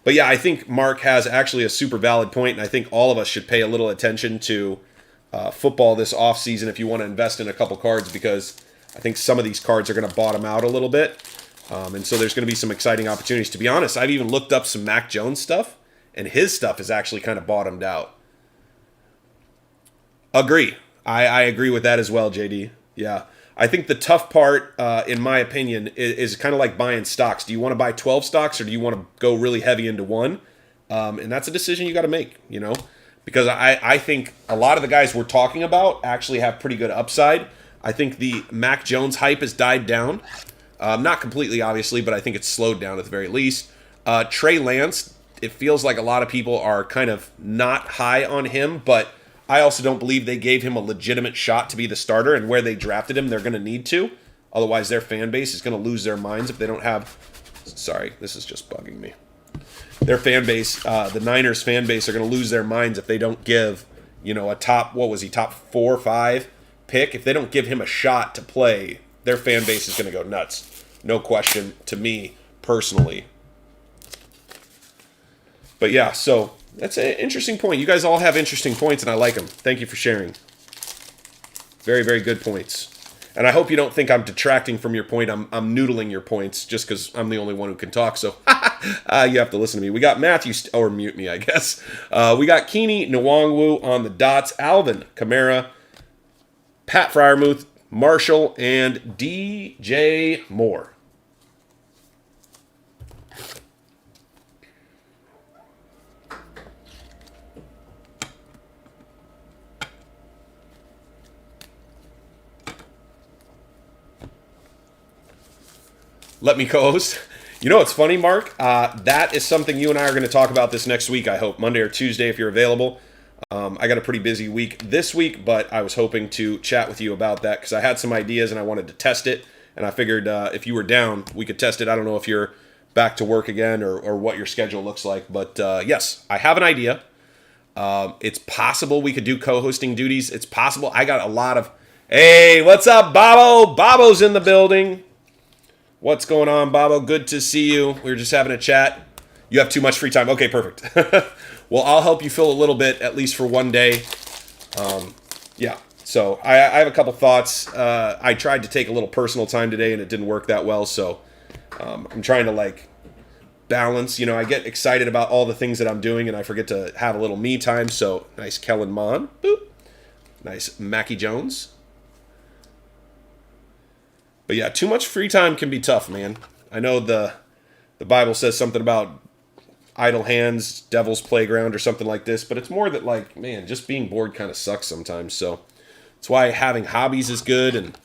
But yeah, I think Mark has actually a super valid point, and I think all of us should pay a little attention to football this offseason if you want to invest in a couple cards, because I think some of these cards are going to bottom out a little bit. And so there's going to be some exciting opportunities. To be honest, I've even looked up some Mac Jones stuff, and his stuff is actually kind of bottomed out. Agree. I agree with that as well, JD. Yeah. I think the tough part, in my opinion, is kind of like buying stocks. Do you want to buy 12 stocks or do you want to go really heavy into one? And that's a decision you got to make, because I think a lot of the guys we're talking about actually have pretty good upside. I think the Mac Jones hype has died down. Not completely, obviously, but I think it's slowed down at the very least. Trey Lance, it feels like a lot of people are kind of not high on him, but I also don't believe they gave him a legitimate shot to be the starter, and where they drafted him, they're going to need to. Otherwise, their fan base is going to lose their minds if they don't have... Sorry, this is just bugging me. their fan base, the Niners fan base, are going to lose their minds if they don't give, a top, what was he, top 4 or 5 pick. If they don't give him a shot to play, their fan base is going to go nuts. No question, to me personally. But yeah, so that's an interesting point. You guys all have interesting points, and I like them. Thank you for sharing. Very, very good points. And I hope you don't think I'm detracting from your point. I'm noodling your points just because I'm the only one who can talk. So you have to listen to me. We got Matthew, or mute me, I guess. We got Keeney Nwangwu on the dots. Alvin Kamara, Pat Fryermuth, Marshall, and DJ Moore. Let me co-host. You know what's funny, Mark? That is something you and I are going to talk about this next week, I hope. Monday or Tuesday if you're available. I got a pretty busy week this week, but I was hoping to chat with you about that because I had some ideas and I wanted to test it. And I figured if you were down, we could test it. I don't know if you're back to work again or what your schedule looks like. But yes, I have an idea. It's possible we could do co-hosting duties. It's possible. I got a lot of... Hey, what's up, Bobo? Bobo's in the building. What's going on, Bobo? Good to see you. We were just having a chat. You have too much free time. Okay, perfect. Well, I'll help you fill a little bit, at least for one day. Yeah, so I have a couple thoughts. I tried to take a little personal time today, and it didn't work that well, so I'm trying to, balance. I get excited about all the things that I'm doing, and I forget to have a little me time, so nice Kellen Mond. Boop. Nice Mackie Jones. But yeah, too much free time can be tough, man. I know the Bible says something about idle hands, devil's playground, or something like this, but it's more that, man, just being bored kind of sucks sometimes. So that's why having hobbies is good, and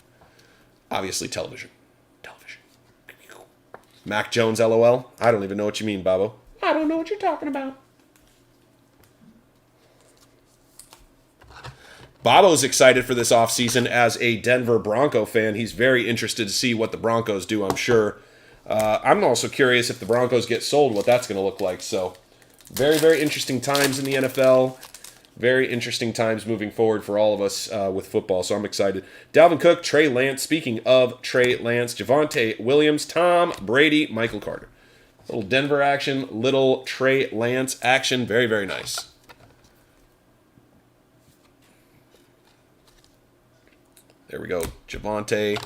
obviously television. Mac Jones, LOL. I don't even know what you mean, Bobo. I don't know what you're talking about. Bobo's excited for this offseason as a Denver Bronco fan. He's very interested to see what the Broncos do, I'm sure. I'm also curious if the Broncos get sold, what that's going to look like. So, very, very interesting times in the NFL. Very interesting times moving forward for all of us with football, so I'm excited. Dalvin Cook, Trey Lance. Speaking of Trey Lance, Javonte Williams, Tom Brady, Michael Carter. Little Denver action, little Trey Lance action. Very, very nice. There we go. Javonte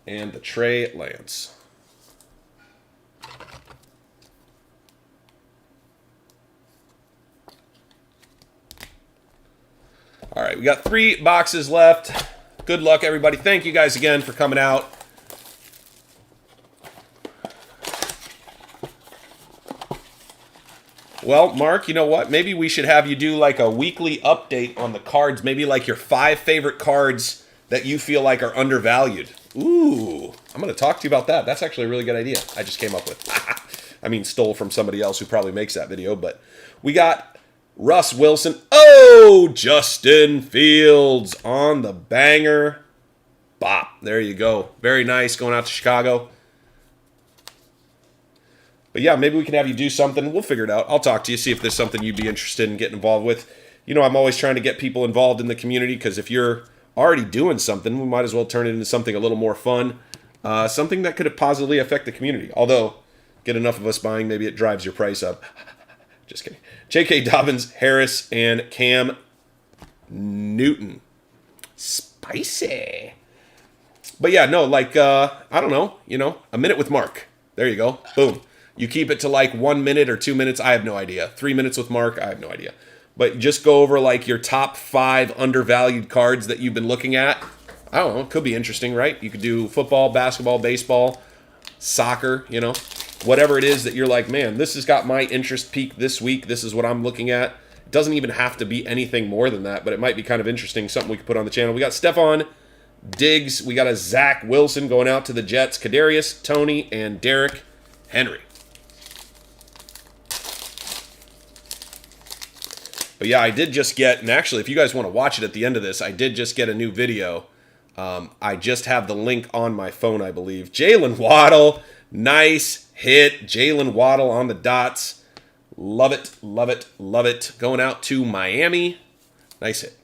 and the Trey Lance. All right, we got 3 boxes left. Good luck, everybody. Thank you guys again for coming out. Well, Mark, you know what? Maybe we should have you do a weekly update on the cards. Maybe your 5 favorite cards that you feel like are undervalued. Ooh, I'm going to talk to you about that. That's actually a really good idea I just came up with. I mean, stole from somebody else who probably makes that video. But we got Russ Wilson. Oh, Justin Fields on the banger. Bop. There you go. Very nice going out to Chicago. But yeah, maybe we can have you do something. We'll figure it out. I'll talk to you, see if there's something you'd be interested in getting involved with. I'm always trying to get people involved in the community because if you're already doing something, we might as well turn it into something a little more fun. Something that could positively affect the community. Although, get enough of us buying, maybe it drives your price up. Just kidding. J.K. Dobbins, Harris, and Cam Newton. Spicy. But yeah, no, I don't know, a minute with Mark. There you go. Boom. You keep it to 1 minute or 2 minutes. I have no idea. 3 minutes with Mark. I have no idea. But just go over your top 5 undervalued cards that you've been looking at. I don't know. It could be interesting, right? You could do football, basketball, baseball, soccer, whatever it is that you're man, this has got my interest peak this week. This is what I'm looking at. It doesn't even have to be anything more than that, but it might be kind of interesting. Something we could put on the channel. We got Stephon Diggs. We got a Zach Wilson going out to the Jets. Kadarius, Tony, and Derrick Henry. But yeah, I did just get, and actually, if you guys want to watch it at the end of this, I did just get a new video I just have the link on my phone, I believe. Jalen Waddle, nice hit. Jalen Waddle on the dots. Love it, love it, love it. Going out to Miami. Nice hit.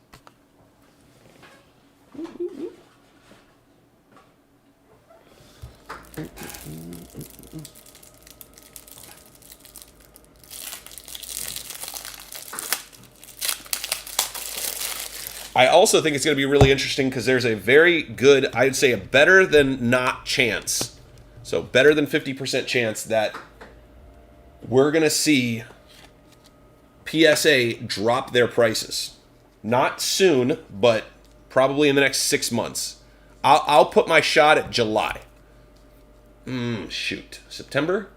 I also think it's going to be really interesting because there's a very good, I'd say a better than not chance. So better than 50% chance that we're going to see PSA drop their prices. Not soon, but probably in the next 6 months. I'll put my shot at July. Shoot. September?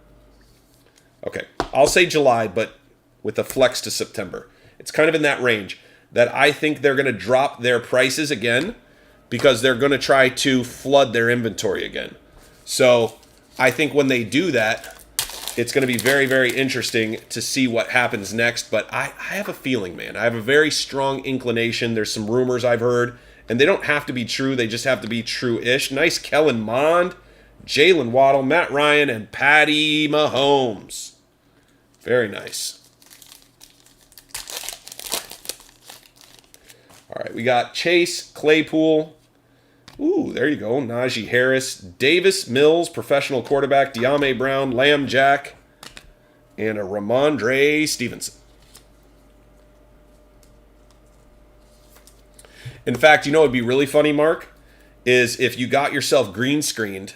Okay. I'll say July, but with a flex to September. It's kind of in that range that I think they're going to drop their prices again because they're going to try to flood their inventory again. So I think when they do that, it's going to be very, very interesting to see what happens next. But I have a feeling, man. I have a very strong inclination. There's some rumors I've heard, and they don't have to be true. They just have to be true-ish. Nice Kellen Mond, Jalen Waddle, Matt Ryan, and Patty Mahomes. Very nice. All right, we got Chase, Claypool. Ooh, there you go. Najee Harris, Davis Mills, professional quarterback, De'Ame Brown, Lamb Jack, and a Ramondre Stevenson. In fact, you know what would be really funny, Mark, is if you got yourself green screened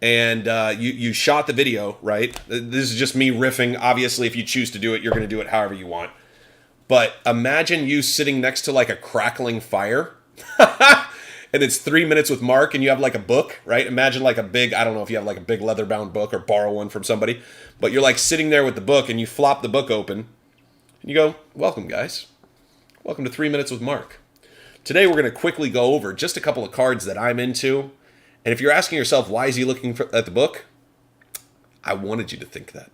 and you shot the video, right? This is just me riffing. Obviously, if you choose to do it, you're going to do it however you want. But imagine you sitting next to like a crackling fire. And it's 3 minutes with Mark and you have like a book, right? Imagine like a big, I don't know if you have like a big leather bound book or borrow one from somebody, but you're like sitting there with the book and you flop the book open and you go, welcome guys. Welcome to 3 Minutes with Mark. Today we're going to quickly go over just a couple of cards that I'm into. And if you're asking yourself, why is he looking at the book? I wanted you to think that.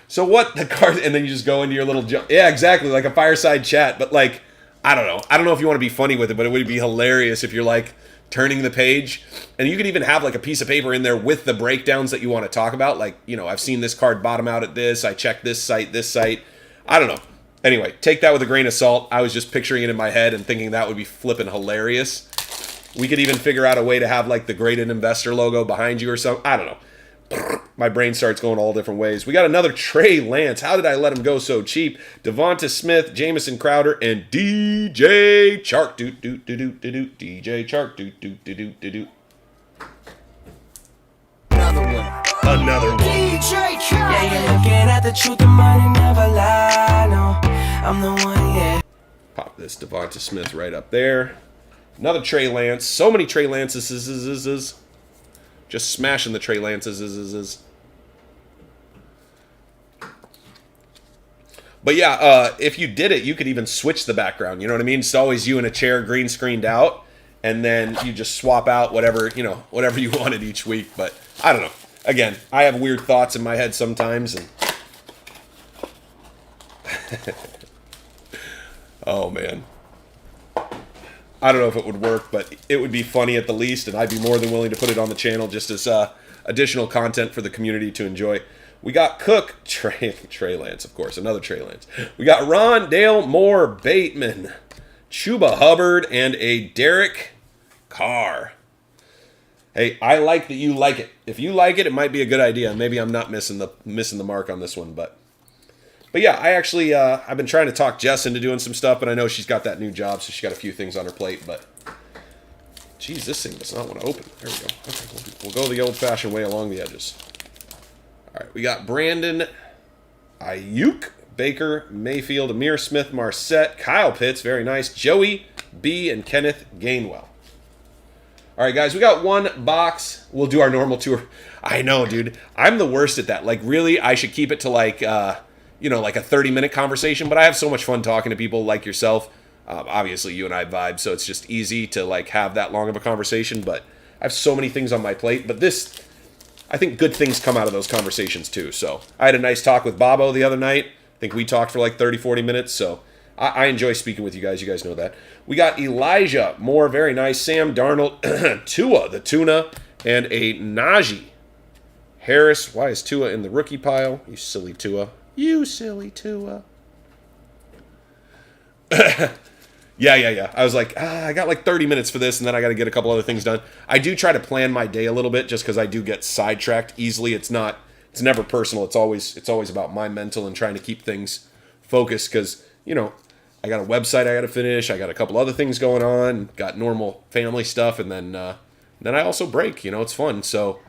So what the card, and then you just go into your little, yeah, exactly, like a fireside chat, but like, I don't know. I don't know if you want to be funny with it, but it would be hilarious if you're like turning the page. And you could even have like a piece of paper in there with the breakdowns that you want to talk about. Like, you know, I've seen this card bottom out at this. I checked this site. I don't know. Anyway, take that with a grain of salt. I was just picturing it in my head and thinking that would be flipping hilarious. We could even figure out a way to have like the graded investor logo behind you or something. I don't know. My brain starts going all different ways. We got another Trey Lance. How did I let him go so cheap? Devonta Smith, Jamison Crowder, and DJ Chark. DJ Chark. Another one. DJ Chark. Yeah, you're looking at the truth, the money never lie. No, I'm the one, yeah. Pop this Devonta Smith right up there. Another Trey Lance. So many Trey Lances. Just smashing the Trey Lances. But yeah, if you did it, you could even switch the background. You know what I mean? It's always you in a chair, green screened out, and then you just swap out whatever you wanted each week. But I don't know. Again, I have weird thoughts in my head sometimes, and oh man. I don't know if it would work, but it would be funny at the least, and I'd be more than willing to put it on the channel just as additional content for the community to enjoy. We got Cook, Trey Lance, of course, another Trey Lance. We got Rondale Moore Bateman, Chuba Hubbard, and a Derek Carr. Hey, I like that you like it. If you like it, it might be a good idea. Maybe I'm not missing the mark on this one, but yeah, I actually, I've been trying to talk Jess into doing some stuff, but I know she's got that new job, so she's got a few things on her plate, but geez, this thing does not want to open. There we go. Okay, we'll go the old-fashioned way along the edges. All right, we got Brandon Ayuk, Baker, Mayfield, Amir Smith, Marset, Kyle Pitts, very nice, Joey B, and Kenneth Gainwell. All right, guys, we got one box. We'll do our normal tour. I know, dude. I'm the worst at that. Like, really, I should keep it to, like, like a 30-minute conversation, but I have so much fun talking to people like yourself. Obviously, you and I vibe, so it's just easy to, like, have that long of a conversation, but I have so many things on my plate. But this, I think good things come out of those conversations, too. So I had a nice talk with Bobo the other night. I think we talked for, like, 30, 40 minutes, so I enjoy speaking with you guys. You guys know that. We got Elijah Moore, very nice. Sam Darnold, Tua, the tuna, and a Najee Harris. Why is Tua in the rookie pile? You silly Tua. You silly Tua. Yeah. I was like, I got like 30 minutes for this, and then I got to get a couple other things done. I do try to plan my day a little bit, just because I do get sidetracked easily. It's never personal. It's always about my mental and trying to keep things focused, because, you know, I got a website I got to finish. I got a couple other things going on. Got normal family stuff, and then I also break. You know, it's fun. So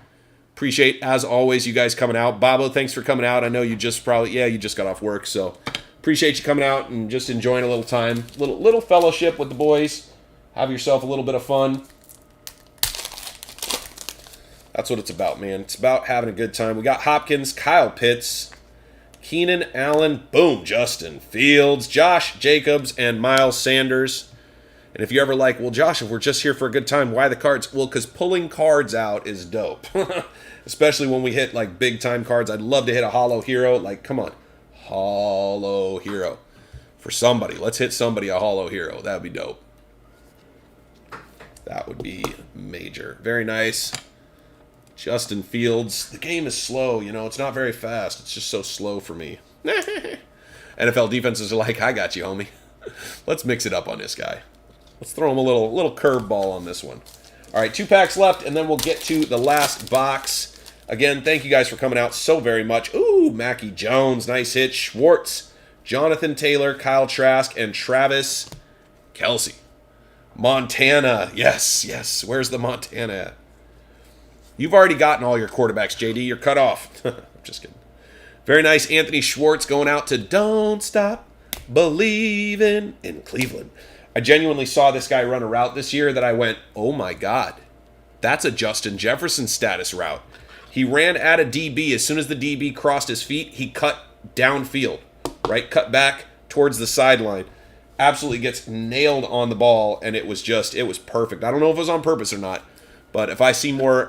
appreciate, as always, you guys coming out. Bobo, thanks for coming out. I know you just got off work, so appreciate you coming out and just enjoying a little time, little fellowship with the boys. Have yourself a little bit of fun. That's what it's about, man. It's about having a good time. We got Hopkins, Kyle Pitts, Keenan Allen, boom, Justin Fields, Josh Jacobs, and Miles Sanders. And if you're ever like, well, Josh, if we're just here for a good time, why the cards? Well, because pulling cards out is dope. Especially when we hit, like, big-time cards. I'd love to hit a Holo Hero. Like, come on. Holo Hero. For somebody. Let's hit somebody a Holo Hero. That would be dope. That would be major. Very nice. Justin Fields. The game is slow, you know. It's not very fast. It's just so slow for me. NFL defenses are like, I got you, homie. Let's mix it up on this guy. Let's throw him a little curveball on this one. All right, 2 packs left, and then we'll get to the last box. Again, thank you guys for coming out so very much. Ooh, Mackie Jones. Nice hit. Schwartz, Jonathan Taylor, Kyle Trask, and Travis Kelce. Montana. Yes. Where's the Montana at? You've already gotten all your quarterbacks, JD. You're cut off. I'm just kidding. Very nice. Anthony Schwartz going out to Don't Stop Believing in Cleveland. I genuinely saw this guy run a route this year that I went, oh my God, that's a Justin Jefferson status route. He ran at a DB. As soon as the DB crossed his feet, he cut downfield, right? Cut back towards the sideline. Absolutely gets nailed on the ball, and it was perfect. I don't know if it was on purpose or not. But if I see more,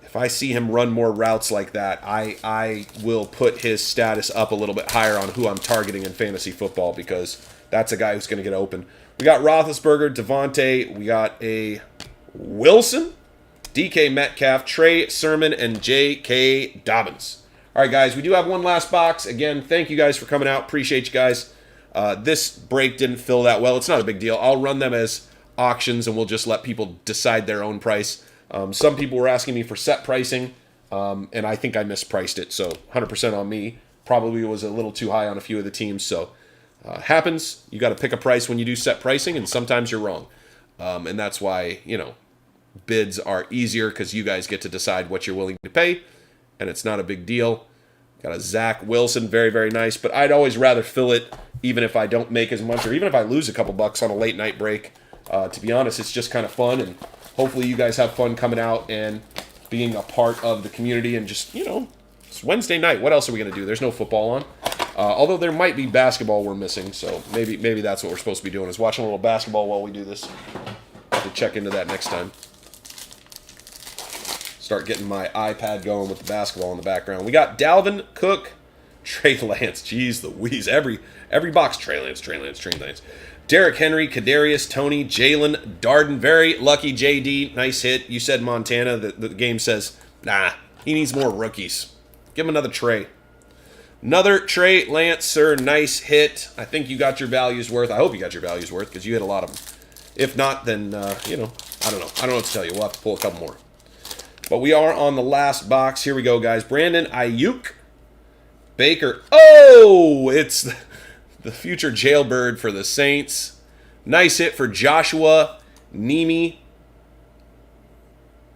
if I see him run more routes like that, I will put his status up a little bit higher on who I'm targeting in fantasy football, because that's a guy who's going to get open. We got Roethlisberger, Devontae, we got a Wilson, DK Metcalf, Trey Sermon, and J.K. Dobbins. All right, guys, we do have one last box. Again, thank you guys for coming out. Appreciate you guys. This break didn't fill that well. It's not a big deal. I'll run them as auctions, and we'll just let people decide their own price. Some people were asking me for set pricing, and I think I mispriced it, so 100% on me. Probably was a little too high on a few of the teams, so happens. You got to pick a price when you do set pricing, and sometimes you're wrong. And that's why, you know, bids are easier, because you guys get to decide what you're willing to pay, and it's not a big deal. Got a Zach Wilson, very, very nice, but I'd always rather fill it even if I don't make as much, or even if I lose a couple bucks on a late night break. To be honest, it's just kind of fun, and hopefully you guys have fun coming out and being a part of the community, and just, you know, it's Wednesday night. What else are we going to do? There's no football on. Although there might be basketball we're missing, so maybe that's what we're supposed to be doing, is watching a little basketball while we do this. We'll check into that next time. Start getting my iPad going with the basketball in the background. We got Dalvin Cook, Trey Lance. Jeez Louise. Every box, Trey Lance. Derrick Henry, Kadarius, Tony, Jalen, Darden. Very lucky, JD. Nice hit. You said Montana. The game says, nah, he needs more rookies. Give him another Trey. Another Trey Lance, sir. Nice hit. I think you got your values worth. I hope you got your values worth, because you hit a lot of them. If not, then, you know, I don't know. I don't know what to tell you. We'll have to pull a couple more. But we are on the last box. Here we go, guys. Brandon Ayuk. Baker. Oh, it's the future jailbird for the Saints. Nice hit for Joshua Nimi.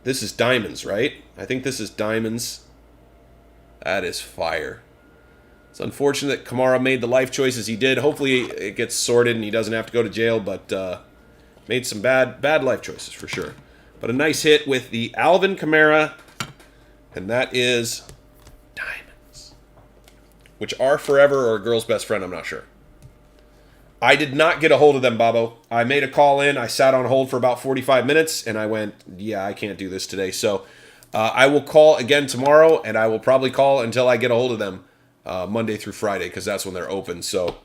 This is diamonds, right? I think this is diamonds. That is fire. It's unfortunate that Kamara made the life choices he did. Hopefully it gets sorted and he doesn't have to go to jail, but made some bad life choices for sure. But a nice hit with the Alvin Kamara, and that is diamonds. Which are forever or a girl's best friend, I'm not sure. I did not get a hold of them, Bobo. I made a call in. I sat on hold for about 45 minutes, and I went, yeah, I can't do this today. So I will call again tomorrow, and I will probably call until I get a hold of them. Monday through Friday because that's when they're open. So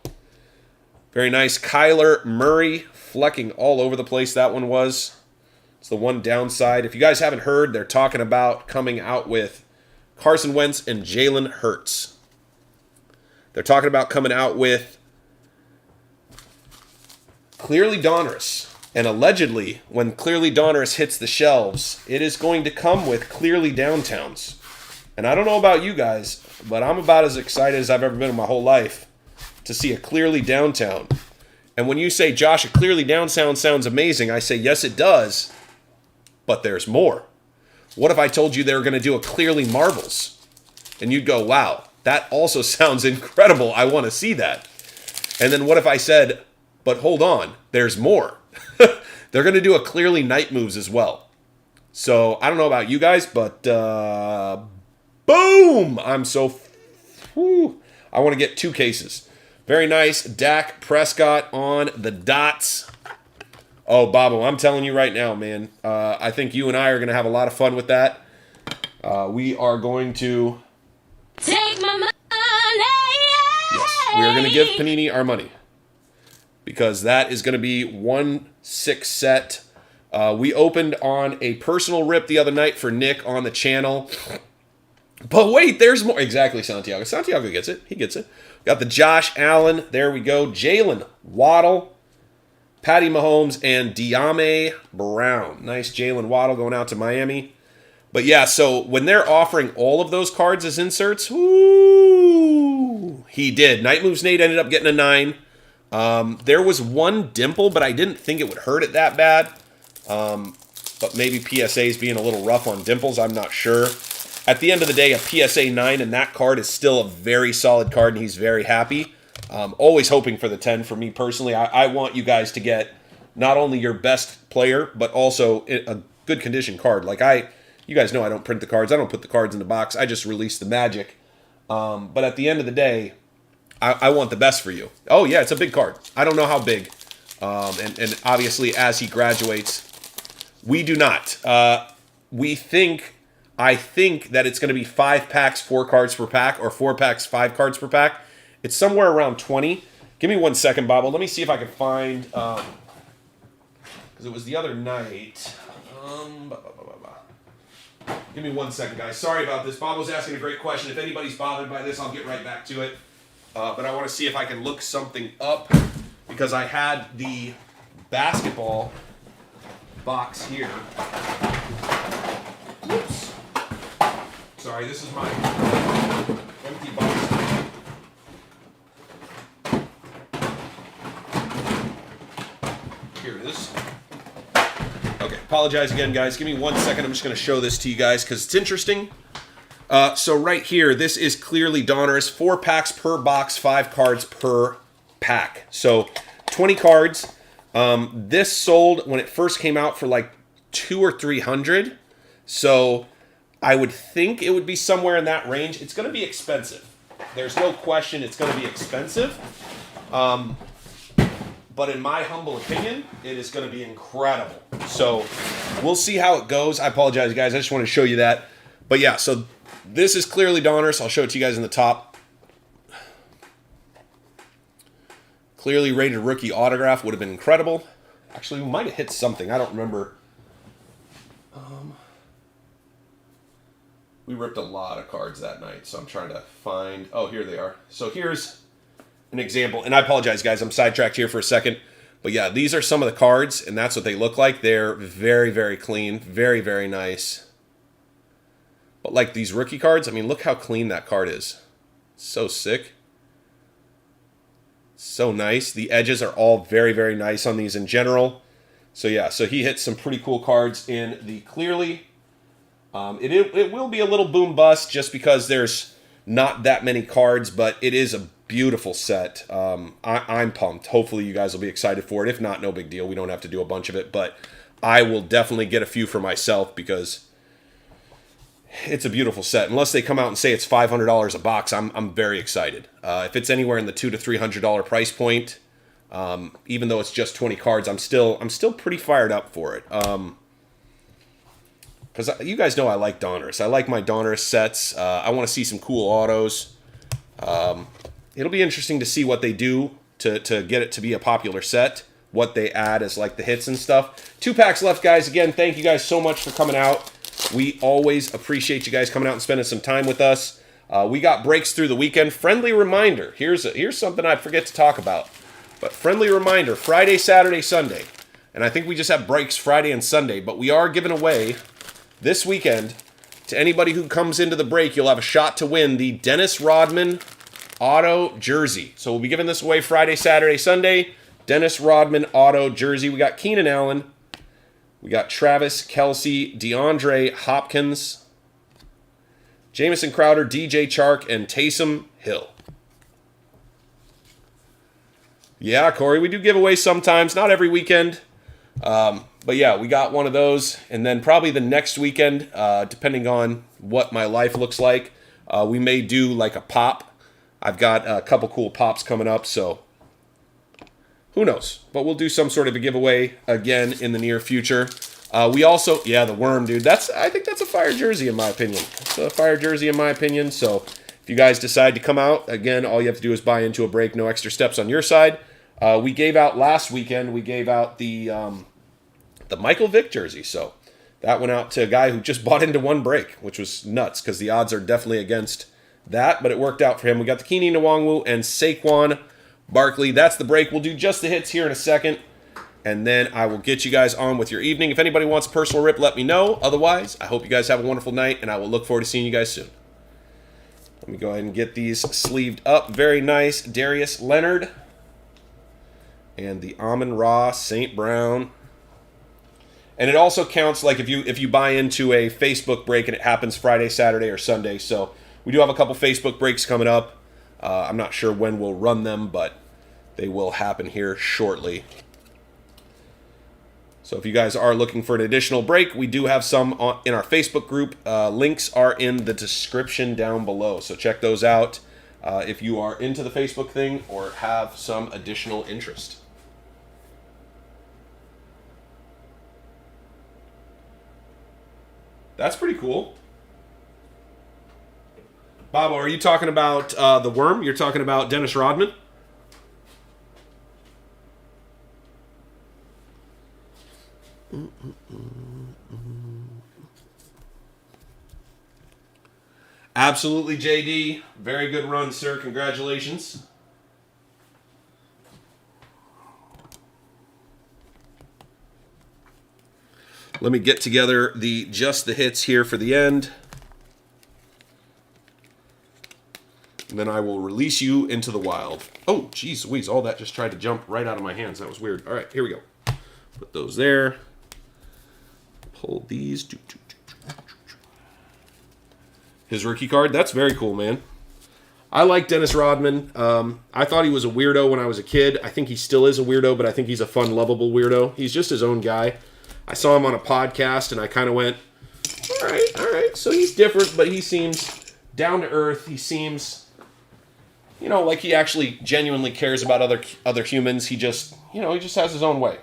very nice. Kyler Murray flecking all over the place. That one was. It's the one downside. If you guys haven't heard, they're talking about coming out with Carson Wentz and Jalen Hurts. They're talking about coming out with Clearly Donruss. And allegedly, when Clearly Donruss hits the shelves, it is going to come with Clearly Downtowns. And I don't know about you guys, but I'm about as excited as I've ever been in my whole life to see a Clearly Downtown. And when you say, Josh, a Clearly Downtown sounds amazing, I say, yes, it does, but there's more. What if I told you they were going to do a Clearly Marbles? And you'd go, wow, that also sounds incredible. I want to see that. And then what if I said, but hold on, there's more. They're going to do a Clearly Night Moves as well. So I don't know about you guys, but boom! I'm so... I want to get 2 cases. Very nice. Dak Prescott on the dots. Oh, Bobo, I'm telling you right now, man. I think you and I are going to have a lot of fun with that. We are going to... Take my money. Yes, we are going to give Panini our money. Because that is going to be 1/6 set. We opened on a personal rip the other night for Nick on the channel. But wait, there's more. Exactly, Santiago. Santiago gets it. He gets it. Got the Josh Allen. There we go. Jalen Waddle, Patty Mahomes, and De'Ami Brown. Nice Jalen Waddle going out to Miami. But yeah, so when they're offering all of those cards as inserts, whoo, he did. Night Moves Nate ended up getting a 9. There was one dimple, but I didn't think it would hurt it that bad. But maybe PSA is being a little rough on dimples. I'm not sure. At the end of the day, a PSA 9 and that card is still a very solid card, and he's very happy. Always hoping for the 10 for me personally. I want you guys to get not only your best player, but also a good condition card. You guys know I don't print the cards. I don't put the cards in the box. I just release the magic. But at the end of the day, I want the best for you. Oh, yeah, it's a big card. I don't know how big. And obviously, as he graduates, we do not. I think that it's going to be 5 packs, 4 cards per pack, or 4 packs, 5 cards per pack. It's somewhere around 20. Give me 1 second, Bobo. Let me see if I can find... Because it was the other night. Give me 1 second, guys. Sorry about this. Bobo's asking a great question. If anybody's bothered by this, I'll get right back to it. But I want to see if I can look something up, because I had the basketball box here. Whoops. Sorry, this is my empty box. Here it is. Okay, apologize again, guys. Give me 1 second. I'm just going to show this to you guys because it's interesting. So right here, this is Clearly Donruss. 4 packs per box, 5 cards per pack. So 20 cards. This sold when it first came out for like $200 or $300. So I would think it would be somewhere in that range. It's going to be expensive. There's no question it's going to be expensive. But in my humble opinion, it is going to be incredible. So we'll see how it goes. I apologize, guys. I just want to show you that. But yeah, so this is Clearly Donruss. I'll show it to you guys in the top. Clearly rated rookie autograph would have been incredible. Actually, we might have hit something. I don't remember. We ripped a lot of cards that night, so I'm trying to find... Oh, here they are. So here's an example. And I apologize, guys. I'm sidetracked here for a second. But yeah, these are some of the cards, and that's what they look like. They're very, very clean. Very, very nice. But like these rookie cards, I mean, look how clean that card is. So sick. So nice. The edges are all very, very nice on these in general. So yeah, so he hit some pretty cool cards in the Clearly. It will be a little boom bust just because there's not that many cards, but it is a beautiful set. I'm pumped. Hopefully you guys will be excited for it. If not, no big deal. We don't have to do a bunch of it, but I will definitely get a few for myself because it's a beautiful set. Unless they come out and say it's $500 a box, I'm very excited. If it's anywhere in the $200 to $300 price point, even though it's just 20 cards, I'm still pretty fired up for it. Because you guys know I like Donruss. I like my Donruss sets. I want to see some cool autos. It'll be interesting to see what they do to get it to be a popular set, what they add as like the hits and stuff. 2 packs left, guys. Again, thank you guys so much for coming out. We always appreciate you guys coming out and spending some time with us. We got breaks through the weekend. Friendly reminder, here's something I forget to talk about. But friendly reminder, Friday, Saturday, Sunday. And I think we just have breaks Friday and Sunday. But we are giving away this weekend to anybody who comes into the break. You'll have a shot to win the Dennis Rodman auto jersey. So we'll be giving this away Friday, Saturday, Sunday. Dennis Rodman auto jersey. We got Keenan Allen. We got Travis Kelce, DeAndre Hopkins, Jamison Crowder, DJ Chark, and Taysom Hill. Yeah, Corey, we do giveaways sometimes. Not every weekend. But yeah, we got one of those. And then probably the next weekend, depending on what my life looks like, we may do like a pop. I've got a couple cool pops coming up, so who knows? But we'll do some sort of a giveaway again in the near future. We also, yeah, the worm, dude. I think that's a fire jersey in my opinion. It's a fire jersey in my opinion. So if you guys decide to come out, again, all you have to do is buy into a break. No extra steps on your side. We gave out last weekend. We gave out the Michael Vick jersey. So that went out to a guy who just bought into one break, which was nuts because the odds are definitely against that, but it worked out for him. We got the Keenan Nwangwu and Saquon Barkley. That's the break. We'll do just the hits here in a second, and then I will get you guys on with your evening. If anybody wants a personal rip, let me know. Otherwise, I hope you guys have a wonderful night, and I will look forward to seeing you guys soon. Let me go ahead and get these sleeved up. Very nice. Darius Leonard and the Amon-Ra St. Brown. And it also counts like if you buy into a Facebook break and it happens Friday, Saturday, or Sunday. So we do have a couple Facebook breaks coming up. I'm not sure when we'll run them, but they will happen here shortly. So if you guys are looking for an additional break, we do have some in our Facebook group. Links are in the description down below. So check those out if you are into the Facebook thing or have some additional interest. That's pretty cool. Bobo, are you talking about the worm? You're talking about Dennis Rodman? Absolutely, JD. Very good run, sir. Congratulations. Let me get together just the hits here for the end. And then I will release you into the wild. Oh, geez Louise. All that just tried to jump right out of my hands. That was weird. All right, here we go. Put those there. Pull these. His rookie card. That's very cool, man. I like Dennis Rodman. I thought he was a weirdo when I was a kid. I think he still is a weirdo, but I think he's a fun, lovable weirdo. He's just his own guy. I saw him on a podcast, and I kind of went, all right. So he's different, but he seems down to earth. He seems, like he actually genuinely cares about other humans. He just has his own way.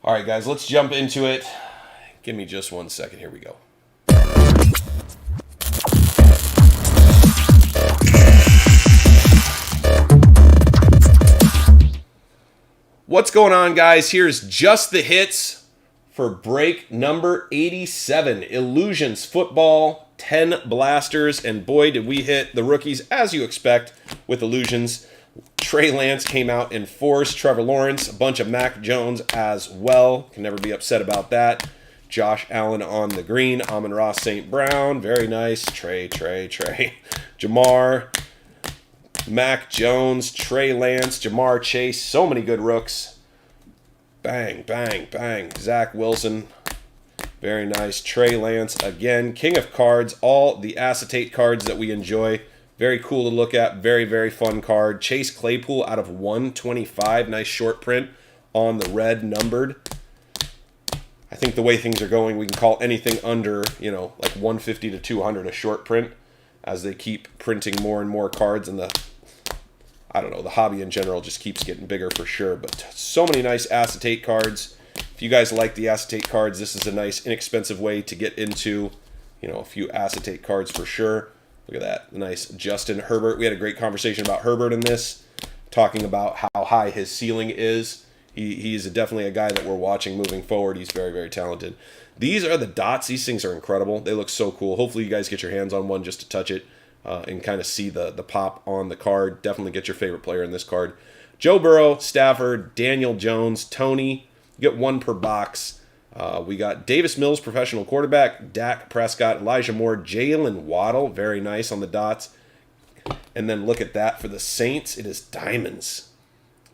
All right, guys, let's jump into it. Give me just 1 second. Here we go. What's going on, guys? Here's just the hits for break number 87. Illusions Football, 10 blasters, and boy, did we hit the rookies, as you expect, with Illusions. Trey Lance came out in force. Trevor Lawrence, a bunch of Mac Jones as well. Can never be upset about that. Josh Allen on the green. Amon-Ra St. Brown, very nice. Trey. Jamar, Mac Jones, Trey Lance, Jamar Chase. So many good rooks. Bang. Zach Wilson, very nice. Trey Lance again. King of cards. All the acetate cards that we enjoy. Very cool to look at. Very, very fun card. Chase Claypool out of 125. Nice short print on the red numbered. I think the way things are going, we can call anything under, like 150 to 200 a short print as they keep printing more and more cards. And the hobby in general just keeps getting bigger for sure. But so many nice acetate cards. If if you guys like the acetate cards, this is a nice, inexpensive way to get into, you know, a few acetate cards for sure. Look at that, nice Justin Herbert. We had a great conversation about Herbert in this, talking about how high his ceiling is. He's definitely a guy that we're watching moving forward. He's very, very talented. These are the dots. These things are incredible. They look so cool. Hopefully you guys get your hands on one just to touch it and kind of see the pop on the card. Definitely get your favorite player in this card. Joe Burrow, Stafford, Daniel Jones, Tony. You get one per box. We got Davis Mills, professional quarterback, Dak Prescott, Elijah Moore, Jalen Waddle. Very nice on the dots. And then look at that for the Saints. It is diamonds.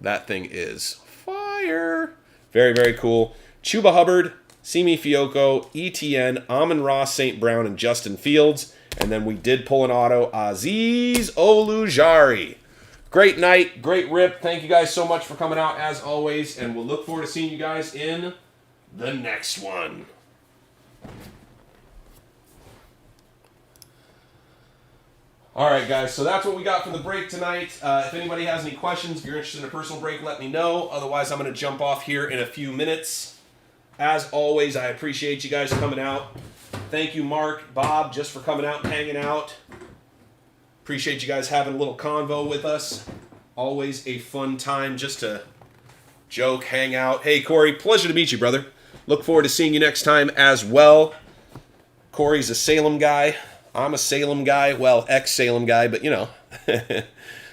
That thing is fire. Very, very cool. Chuba Hubbard, Simi Fioco, ETN, Amon-Ra, St. Brown, and Justin Fields. And then we did pull an auto, Azeez Ojulari. Great night, great rip. Thank you guys so much for coming out as always. And we'll look forward to seeing you guys in the next one. All right, guys, so that's what we got for the break tonight. If anybody has any questions, if you're interested in a personal break, let me know. Otherwise, I'm going to jump off here in a few minutes. As always, I appreciate you guys coming out. Thank you, Mark, Bob, just for coming out and hanging out. Appreciate you guys having a little convo with us. Always a fun time just to joke, hang out. Hey, Corey, pleasure to meet you, brother. Look forward to seeing you next time as well. Corey's a Salem guy. I'm a Salem guy, well, ex-Salem guy, but, you know,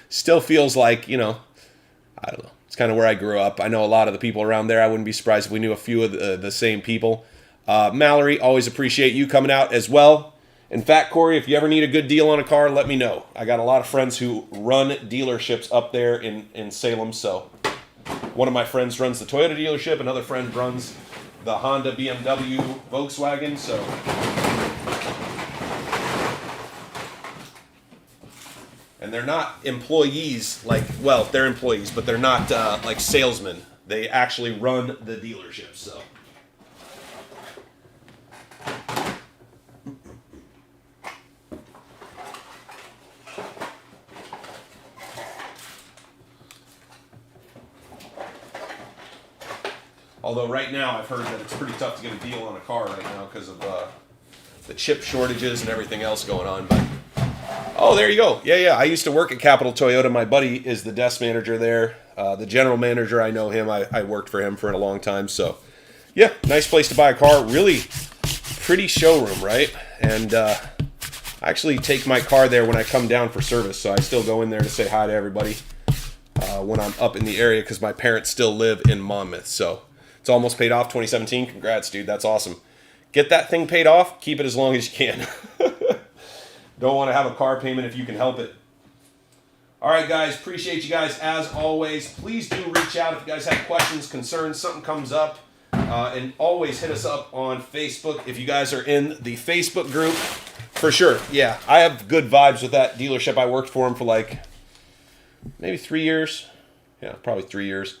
still feels like, you know, I don't know. It's kind of where I grew up. I know a lot of the people around there. I wouldn't be surprised if we knew a few of the same people. Mallory, always appreciate you coming out as well. In fact, Corey, if you ever need a good deal on a car, let me know. I got a lot of friends who run dealerships up there in Salem, so one of my friends runs the Toyota dealership. Another friend runs the Honda, BMW, Volkswagen, so... And they're not employees, like, well, they're employees, but they're not like salesmen. They actually run the dealership, so. Although right now I've heard that it's pretty tough to get a deal on a car right now because of the chip shortages and everything else going on, but. Oh, there you go. Yeah. I used to work at Capital Toyota. My buddy is the desk manager there. The general manager, I know him. I worked for him for a long time. So, yeah, nice place to buy a car. Really pretty showroom, right? And I actually take my car there when I come down for service. So I still go in there to say hi to everybody when I'm up in the area because my parents still live in Monmouth. So it's almost paid off, 2017. Congrats, dude. That's awesome. Get that thing paid off. Keep it as long as you can. Don't want to have a car payment if you can help it. All right, guys. Appreciate you guys as always. Please do reach out if you guys have questions, concerns, something comes up. And always hit us up on Facebook if you guys are in the Facebook group. For sure. Yeah, I have good vibes with that dealership. I worked for them for like maybe 3 years. Yeah, probably 3 years.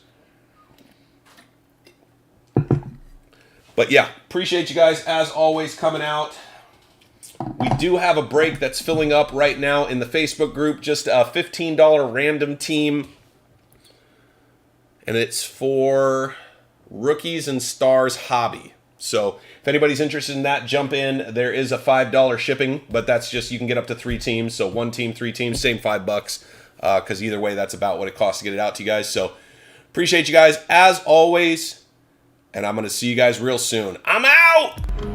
But yeah, appreciate you guys as always coming out. We do have a break that's filling up right now in the Facebook group. Just a $15 random team. And it's for Rookies and Stars Hobby. So if anybody's interested in that, jump in. There is a $5 shipping, but that's just, you can get up to 3 teams. So 1 team, 3 teams, same $5. Because either way, that's about what it costs to get it out to you guys. So appreciate you guys as always. And I'm going to see you guys real soon. I'm out!